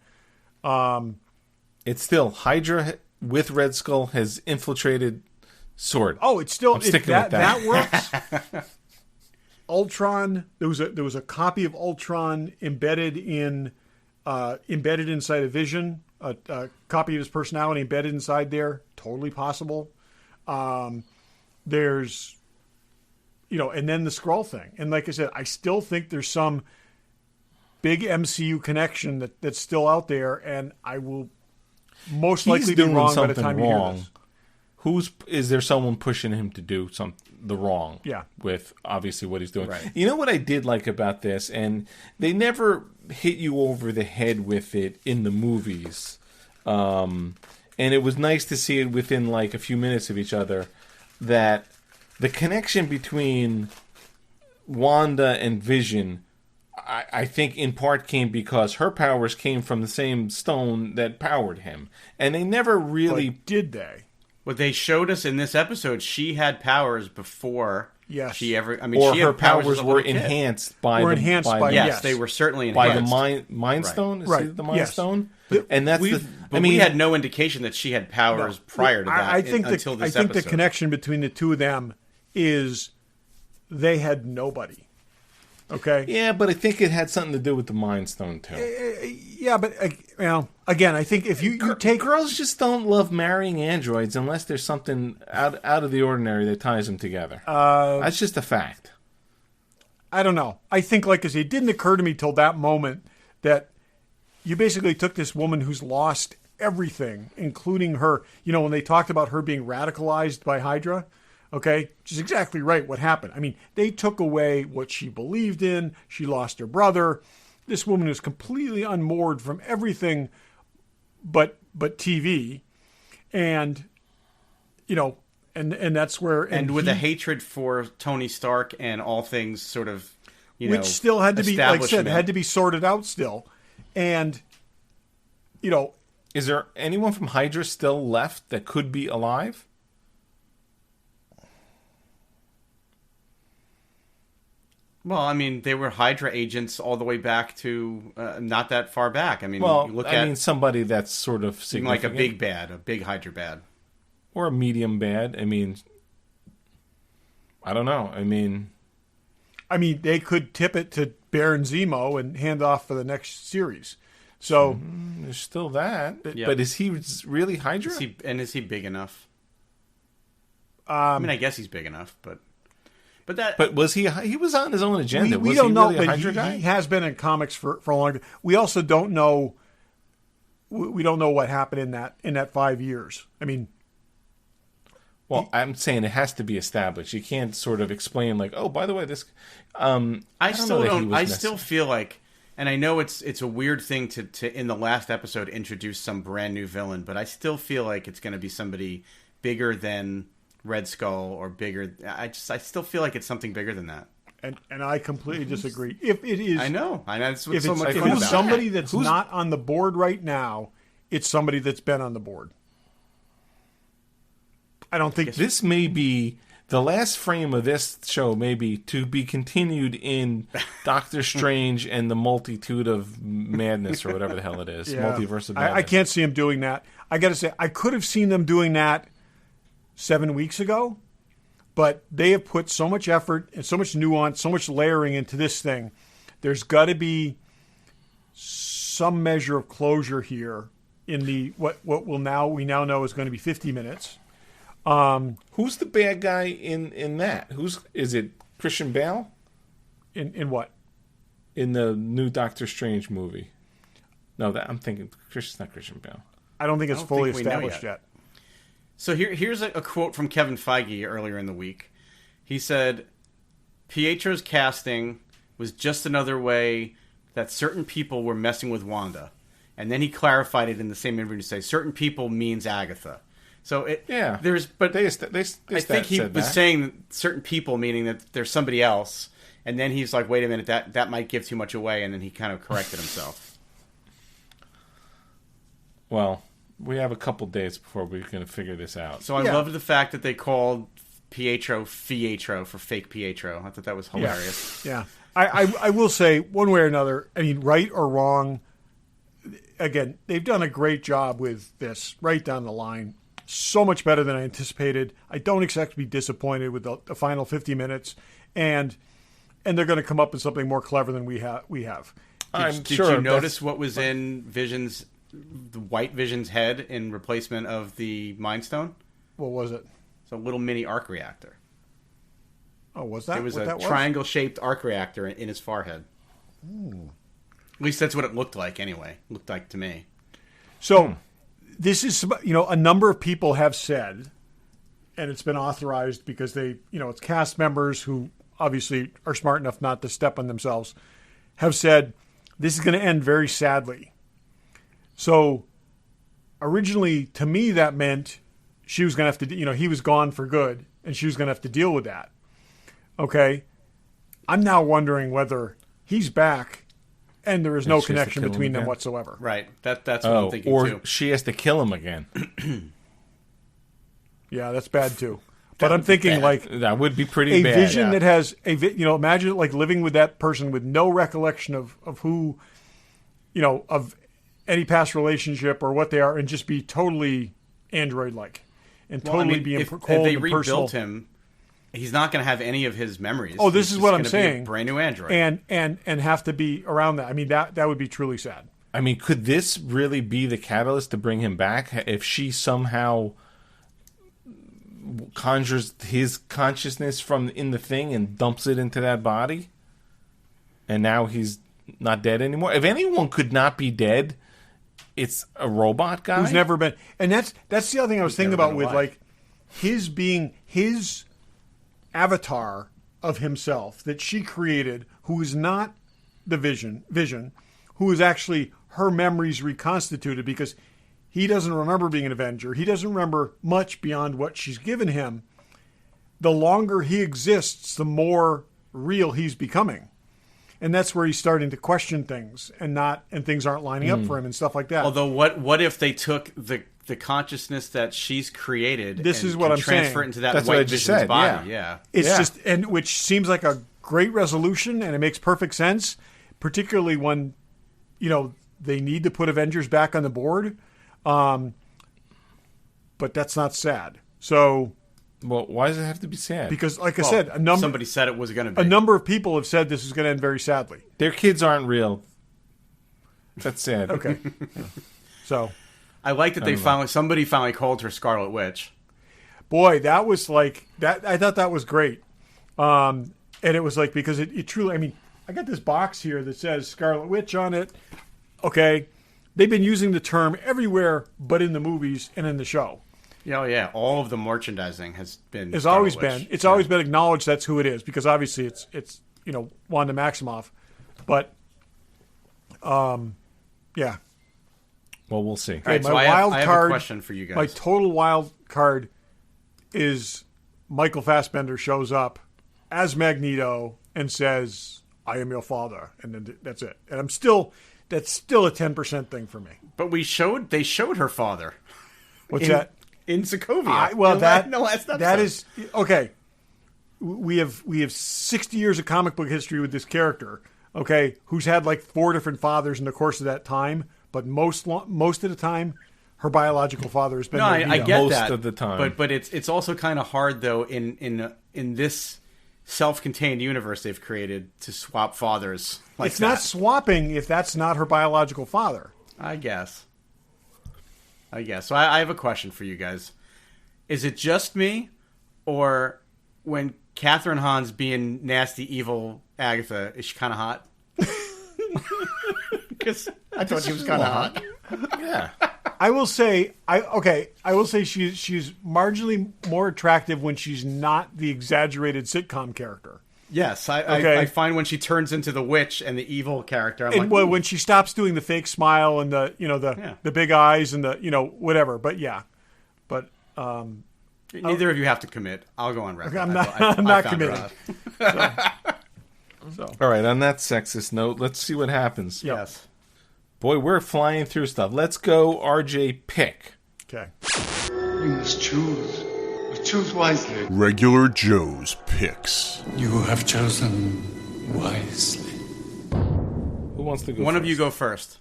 It's still Hydra with Red Skull has infiltrated Sword. Oh, it's still I'm sticking with that works. Ultron. There was a copy of Ultron embedded inside a Vision. A copy of his personality embedded inside there. Totally possible. There's, and then the Skrull thing. And like I said, I still think there's some big MCU connection that's still out there, and I will most likely be wrong by the time you hear this. Is there someone pushing him to do the wrong? Yeah. With obviously what he's doing. Right. You know what I did like about this, and they never hit you over the head with it in the movies, and it was nice to see it within like a few minutes of each other, that the connection between Wanda and Vision, I think in part came because her powers came from the same stone that powered him, and they never really did they. What they showed us in this episode, she had powers before she ever. I mean, or she her had powers powers were enhanced by yes, they were certainly enhanced by the Mind Stone. Right. Is it the Mind Yes. Stone? And that's we had no indication that she had powers prior to that. I think until this I think episode. the connection between the two of them is they had nobody. Okay. Yeah, but I think it had something to do with the Mind Stone too. Yeah, but again, I think if you take girls just don't love marrying androids unless there's something out of the ordinary that ties them together. That's just a fact. I don't know. I think, like I said, it didn't occur to me till that moment that you basically took this woman who's lost everything, including her. When they talked about her being radicalized by Hydra. Okay, which is exactly right what happened. I mean, they took away what she believed in. She lost her brother. This woman is completely unmoored from everything but TV. And, and that's where... And with a hatred for Tony Stark and all things sort of, which still had to be, like I said, had to be sorted out still. And, Is there anyone from Hydra still left that could be alive? Well, I mean, they were Hydra agents all the way back to not that far back. I mean, somebody that's sort of significant. Like a big Hydra bad. Or a medium bad. I mean, I don't know. I mean, they could tip it to Baron Zemo and hand off for the next series. So there's still that. Yep. But is he really Hydra? Is he big enough? I guess he's big enough, but was he? He was on his own agenda. We was don't he know, really a but Hydra guy? He has been in comics for a long time. We also don't know. We don't know what happened in that 5 years. I mean, I'm saying it has to be established. You can't sort of explain like, oh, by the way, this. I still feel like, and I know it's a weird thing to in the last episode introduce some brand new villain, but I still feel like it's going to be somebody bigger than Red Skull or bigger. I still feel like it's something bigger than that. And I completely disagree. If it is, I know. That's what's if so much if fun it's about somebody that's not on the board right now, it's somebody that's been on the board. I don't think this may be the last frame of this show. Maybe to be continued in Doctor Strange and the Multitude of Madness or whatever the hell it is, Multiverse of Madness. I can't see him doing that. I got to say, I could have seen them doing that 7 weeks ago, but they have put so much effort and so much nuance, so much layering into this thing. There's got to be some measure of closure here in the what we now know is going to be 50 minutes. Who's the bad guy in that? Is it Christian Bale? In what? In the new Doctor Strange movie. No, I'm thinking it's not Christian Bale. I don't think it's fully established yet. So here's a quote from Kevin Feige earlier in the week. He said, Pietro's casting was just another way that certain people were messing with Wanda. And then he clarified it in the same interview to say certain people means Agatha. So I think he was saying certain people meaning that there's somebody else. And then he's like, wait a minute, that might give too much away. And then he kind of corrected himself. Well, we have a couple days before we're going to figure this out. So I loved the fact that they called Pietro Fietro for fake Pietro. I thought that was hilarious. Yeah. I will say, one way or another, I mean, right or wrong, again, they've done a great job with this right down the line. So much better than I anticipated. I don't expect to be disappointed with the final 50 minutes. And they're going to come up with something more clever than we have. Did you notice what was in the White Vision's head in replacement of the Mind Stone? What was it? It's a little mini arc reactor. Oh, was that? It was what triangle-shaped arc reactor in his forehead. Ooh. At least that's what it looked like anyway. It looked like to me. So this is, a number of people have said, and it's been authorized because it's cast members who obviously are smart enough not to step on themselves, have said this is going to end very sadly. So originally, to me, that meant she was going to have to, he was gone for good, and she was going to have to deal with that. Okay? I'm now wondering whether he's back and there is no connection between them whatsoever. Right. That's what I'm thinking, too. Or she has to kill him again. Yeah, that's bad, too. But I'm thinking, that would be pretty bad. A vision that has, imagine living with that person with no recollection of who, of any past relationship or what they are, and just be totally android-like. And be if cold they and rebuilt personal. him, he's not going to have any of his memories. Oh, this is what I'm saying. Be a brand new android, and have to be around that. I mean, that would be truly sad. I mean, could this really be the catalyst to bring him back? If she somehow conjures his consciousness from in the thing and dumps it into that body, and now he's not dead anymore. If anyone could not be dead, it's a robot guy who's never been. And that's the other thing I was thinking about with his being his avatar of himself that she created, who is not the Vision, who is actually her memories reconstituted, because he doesn't remember being an Avenger. He doesn't remember much beyond what she's given him. The longer he exists, the more real he's becoming. And that's where he's starting to question things and things aren't lining up for him and stuff like that. Although what if they took the consciousness that she's created this is what I'm transfer saying. it into that That's White what I just Vision's said, body? yeah. It's just, and which seems like a great resolution, and it makes perfect sense, particularly when, they need to put Avengers back on the board. But that's not sad. So, well, why does it have to be sad? Because, like I said, somebody said it was going to be. A number of people have said this is going to end very sadly. Their kids aren't real. That's sad. Okay. So, I like that somebody finally called her Scarlet Witch. Boy, that was that. I thought that was great. And it was because it truly. I mean, I got this box here that says Scarlet Witch on it. Okay. They've been using the term everywhere, but in the movies and in the show. Oh yeah, all of the merchandising has always been acknowledged. That's who it is, because obviously it's Wanda Maximoff, but yeah. Well, we'll see. Right, so I have a question for you guys. My total wild card is Michael Fassbender shows up as Magneto and says, "I am your father," and then that's it. And that's still a 10% thing for me. But they showed her father. What's that? In Sokovia. That is okay. We have 60 years of comic book history with this character. Okay, who's had 4 different fathers in the course of that time, but most of the time, her biological father has been. No, I get most that of the time. But it's also kind of hard though in this self-contained universe they've created to swap fathers. Like It's not swapping if that's not her biological father. I guess. So I have a question for you guys. Is it just me, or when Catherine Hahn's being nasty, evil Agatha, is she kind of hot? Because I thought she was kind of hot. Yeah. I will say she's marginally more attractive when she's not the exaggerated sitcom character. Yes, Okay. I find when she turns into the witch and the evil character, I'm And like, well, ooh. when she stops doing the fake smile and the big eyes and the whatever. But yeah, but Neither of you have to commit. I'll go on record. I'm not- I I'm not found her committing. hot. so All right, on that sexist note, let's see what happens. Yes. Boy, we're flying through stuff. Let's go, RJ, pick. okay. You must choose. Choose wisely. Regular Joe's picks. You have chosen wisely. Who wants to go One first? of you go first.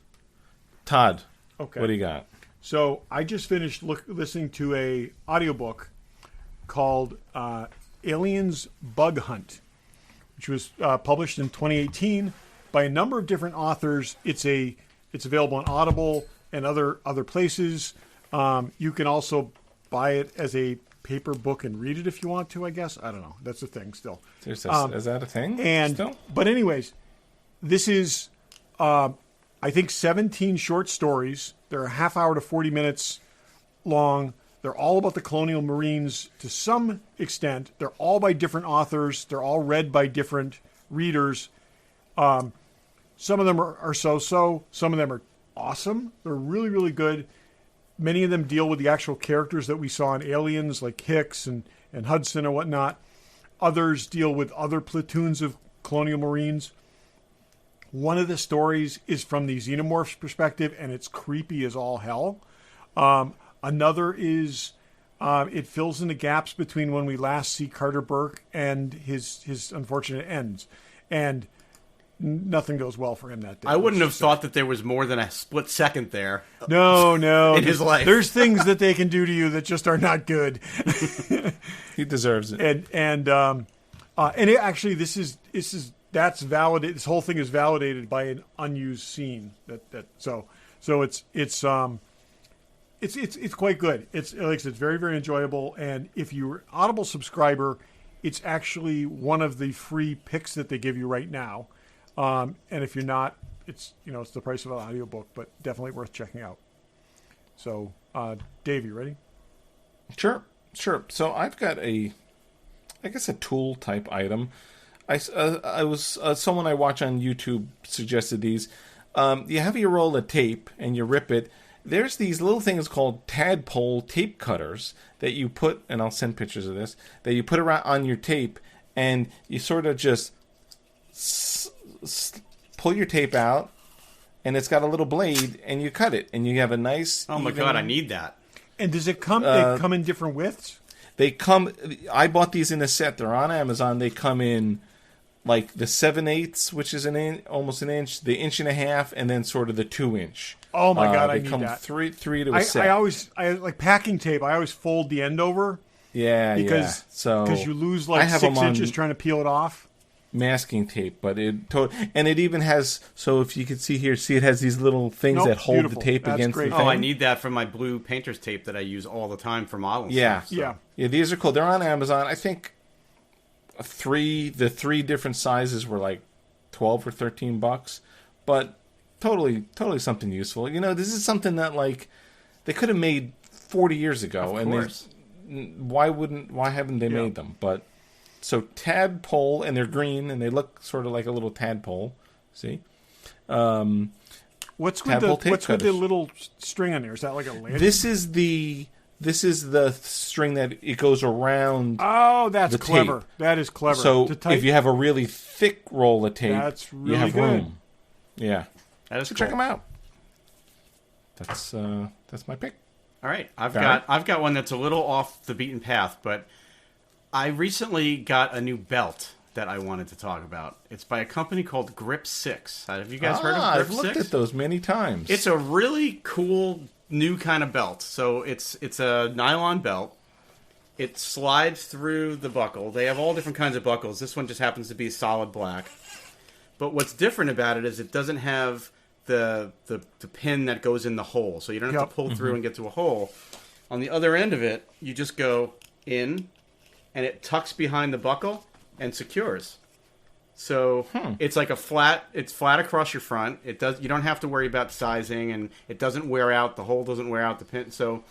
Todd, Okay. what do you got? So I just finished listening to a audiobook called Aliens Bug Hunt, which was published in 2018 by a number of different authors. It's available on Audible and other places. You can also buy it as a paper book and read it if you want to, I guess. I don't know. That's the thing still. Is that a thing? Still? But anyways, this is I think 17 short stories. They're a half hour to 40 minutes long. They're all about the colonial marines to some extent. They're all by different authors. They're all read by different readers. Some of them are so-so. Some of them are awesome. They're really, really good. Many of them deal with the actual characters that we saw in Aliens, like Hicks and Hudson and whatnot. Others deal with other platoons of colonial marines. One of the stories is from the Xenomorph's perspective, and it's creepy as all hell. Another is it fills in the gaps between when we last see Carter Burke and his unfortunate ends. And nothing goes well for him that day. I wouldn't have thought that there was more than a split second there. No. In his life. There's things that they can do to you that just are not good. He deserves it. And it actually, that's validated. This whole thing is validated by an unused scene. So it's quite good. It's like I said, it's very, very enjoyable. And if you're an Audible subscriber, it's actually one of the free picks that they give you right now. And if you're not, it's the price of an audiobook, but definitely worth checking out. So, Dave, you ready? Sure. So I've got a tool type item. Someone I watch on YouTube suggested these. You have your roll of tape and you rip it. There's these little things called tadpole tape cutters that you put, and I'll send pictures of this, that you put around on your tape, and you sort of just pull your tape out, and it's got a little blade, and you cut it, and you have a nice. Oh my God, I need that. And does it come? They come in different widths. They come. I bought these in a set. They're on Amazon. They come in like the 7/8, which is almost an inch, the 1.5 inch, and then sort of the 2-inch. Oh my God, I they need come that. three to a set. I like packing tape. I always fold the end over. Because you lose like 6 inches trying to peel it off. Masking tape, but it even has, so if you can see here, it has these little things that hold beautiful. the tape That's against great. the thing. Oh, I need that for my blue painter's tape that I use all the time for modeling. Yeah. stuff, so. Yeah. These are cool. They're on Amazon. I think the three different sizes were like $12 or $13, but totally something useful. This is something that like they could have made 40 years ago, Of course. why haven't they made them? But so tadpole, and they're green, and they look sort of like a little tadpole. See, What's with the little string on there? Is that like a lanyard? This is the string that it goes around. Oh, that's the clever. tape. That is clever. So if you have a really thick roll of tape, That's really you have good. room. Yeah, That is so cool. check them out. That's my pick. All right, I've Barry? got one that's a little off the beaten path, but I recently got a new belt that I wanted to talk about. It's by a company called Grip 6. Have you guys heard of Grip I've looked 6? at those many times. It's a really cool new kind of belt. So it's a nylon belt. It slides through the buckle. They have all different kinds of buckles. This one just happens to be solid black. But what's different about it is it doesn't have the pin that goes in the hole. So you don't have to pull through and get to a hole. On the other end of it, you just go in, and it tucks behind the buckle and secures. So it's like it's flat across your front. You don't have to worry about sizing, and it doesn't wear out. The hole doesn't wear out the pin. So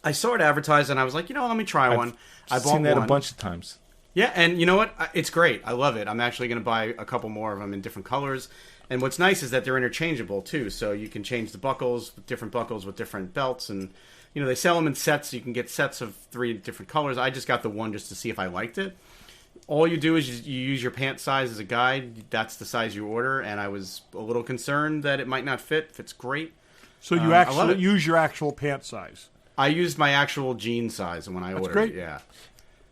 I saw it advertised, and I was like, let me try one. I bought seen that one a bunch of times. Yeah, and you know what? It's great. I love it. I'm actually going to buy a couple more of them in different colors. And what's nice is that they're interchangeable too. So you can change the buckles with different belts, and they sell them in sets. So you can get sets of 3 different colors. I just got the one just to see if I liked it. All you do is you use your pant size as a guide. That's the size you order, and I was a little concerned that it might not fit. Fits great. So you actually use your actual pant size. I used my actual jean size when I ordered great. it. Yeah.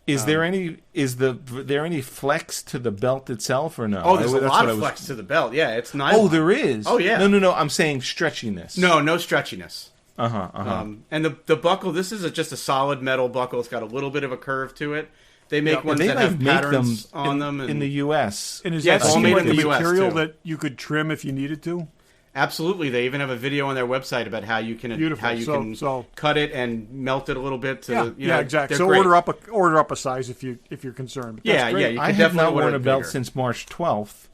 Is there any flex to the belt itself or no? Oh, there's a lot of flex to the belt. Yeah, it's nylon. Oh, there is. Oh, yeah. No. I'm saying stretchiness. No stretchiness. And the buckle. This is just a solid metal buckle. It's got a little bit of a curve to it. They make ones that have patterns on them in the U.S. And is Yeah, that it's all made in the the US, material too. that you could trim if you needed to? Absolutely. They even have a video on their website about how you can cut it and melt it a little bit. Exactly. So great. order up a size if you're concerned. But that's great. You I can have definitely not order worn a it belt bigger. since March 12th,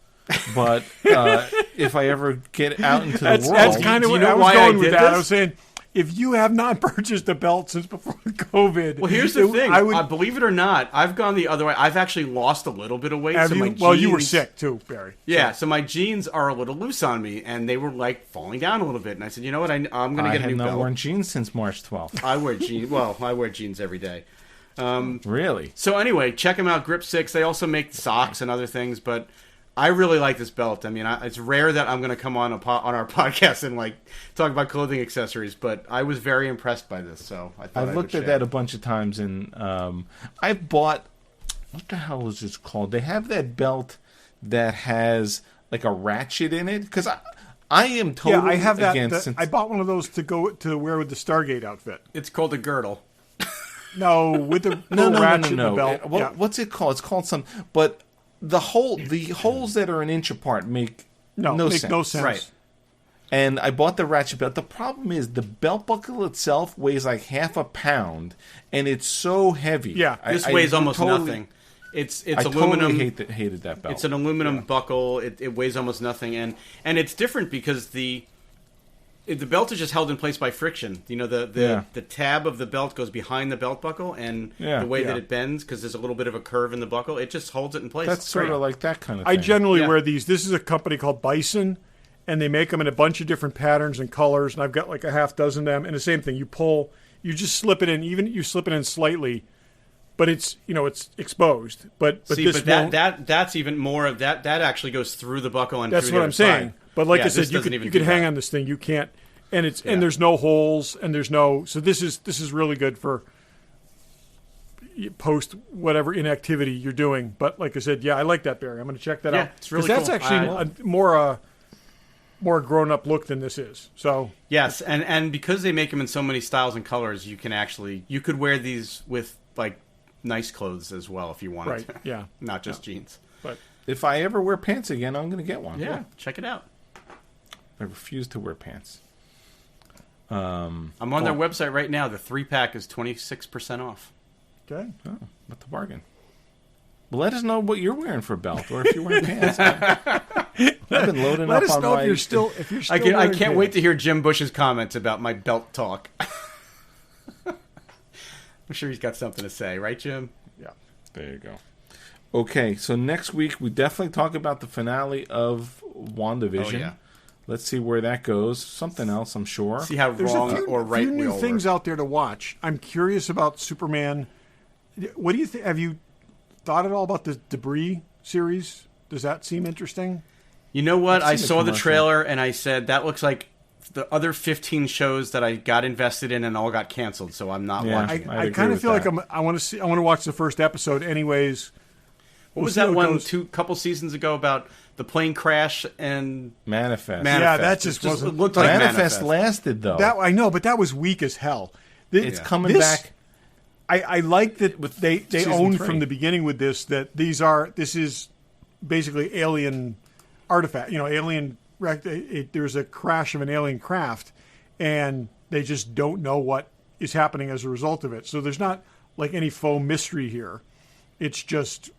but if I ever get out into the world, That's kind of Do you what know I was why going I with did that. this? I was saying, if you have not purchased a belt since before COVID, Well, here's the thing. I would. Believe it or not, I've gone the other way. I've actually lost a little bit of weight. Have so you? my Well, you were jeans- sick too, Barry. Yeah, so my jeans are a little loose on me, and they were like falling down a little bit. And I said, you know what? I'm going to I get a have new not belt. worn jeans since March 12th. I wear jeans. Well, I wear jeans every day. Really? So anyway, check them out. Grip 6. They also make socks and other things, but I really like this belt. I mean, it's rare that I'm going to come on our podcast and like talk about clothing accessories, but I was very impressed by this. So I thought I've looked at that a bunch of times, and I bought, what the hell is this called? They have that belt that has like a ratchet in it, because I am totally I have that. against. I bought one of those to go to wear with the Stargate outfit. It's called a girdle. No, with the no, ratchet in the belt. What's it called? It's called some, but the holes that are an inch apart make no sense. Right. And I bought the ratchet belt. The problem is the belt buckle itself weighs like half a pound, and it's so heavy. Yeah. This weighs almost nothing. It's aluminum. Totally hated that belt. It's an aluminum buckle. It weighs almost nothing, and it's different because the belt is just held in place by friction. The tab of the belt goes behind the belt buckle, and the way that it bends, because there's a little bit of a curve in the buckle, it just holds it in place. That's sort of like that kind of thing. I generally wear these. This is a company called Bison, and they make them in a bunch of different patterns and colors, and I've got like a half dozen of them. And the same thing, you just slip it in, even you slip it in slightly, but it's exposed. But that's even more of that. That actually goes through the buckle and that's through what the I'm other saying. side. But like Yeah, I said, this you doesn't could even do hang that. on this thing. You can't, and and there's no holes, and there's no. So this is really good for post whatever inactivity you're doing. But like I said, I like that, Barry. I'm going to check that out. It's really that's cool. actually a more grown up look than this is. So yes, and because they make them in so many styles and colors, you could wear these with like nice clothes as well if you wanted. Right. To. Yeah. Not just jeans. But if I ever wear pants again, I'm going to get one. Yeah, check it out. I refuse to wear pants. I'm on their website right now. The 3-pack is 26% off. okay. Oh, what the bargain. Well, let us know what you're wearing for a belt, or if you're wearing pants. I've been loading Let up us on know my... if you're still I wearing can't wait pants. to hear Jim Bush's comments about my belt talk. I'm sure he's got something to say, right, Jim? Yeah. There you go. Okay, so next week we definitely talk about the finale of WandaVision. Oh, yeah. Let's see where that goes. Something else, I'm sure. See how There's wrong a few, or right few we new all things were. out there to watch. I'm curious about Superman. What do you think? Have you thought at all about the Debris series? Does that seem interesting? You know what? I seen the saw the commercial. trailer and I said, that looks like the other 15 shows that I got invested in and all got canceled, so I'm not Yeah. watching it. I'd I agree kind of with feel that. like I want to watch the first episode anyways. What was see how that it one goes. couple seasons ago about the plane crash and Manifest. Yeah, that Manifest? just It wasn't- It looked like Manifest Manifest. lasted, though. That I know, but that was weak as hell. It's coming this- back. I like that they season own 3. from the beginning with this that this is basically alien artifact. Alien. There's a crash of an alien craft, and they just don't know what is happening as a result of it. So there's not like any faux mystery here. It's just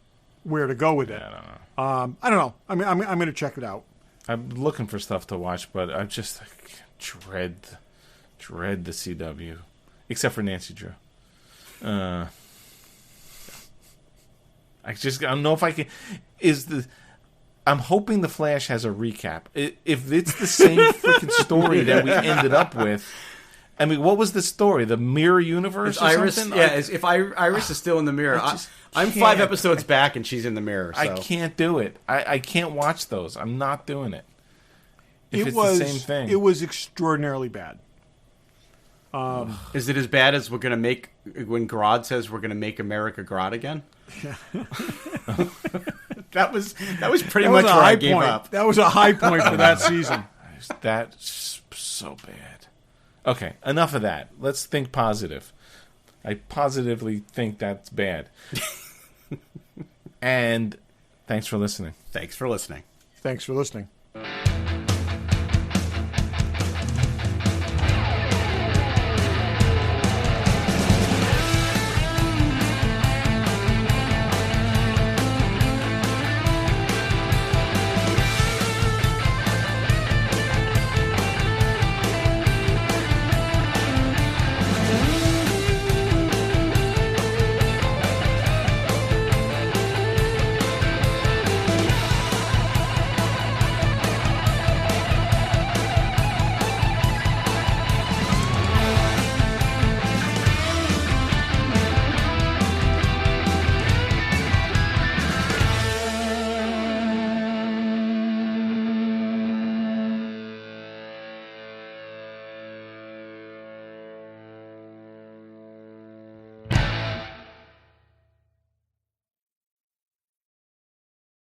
where to go with it. I don't know. I don't know. I mean, I'm going to check it out. I'm looking for stuff to watch, but I just dread the CW, except for Nancy Drew. I don't know if I can. I'm hoping the Flash has a recap. If it's the same freaking story that we ended up with. I mean, what was the story? The mirror universe? It's or Iris. something? Yeah, if Iris is still in the mirror, I'm 5 can't. episodes back and she's in the mirror. So. I can't do it. I can't watch those. I'm not doing it. If it's was the same thing. It was extraordinarily bad. Is it as bad as we're going to make when Grodd says we're going to make America Grodd again? that was pretty much where I gave up. That was a high point for that season. That's so bad. Okay, enough of that. Let's think positive. I positively think that's bad. And thanks for listening. Thanks for listening. Thanks for listening.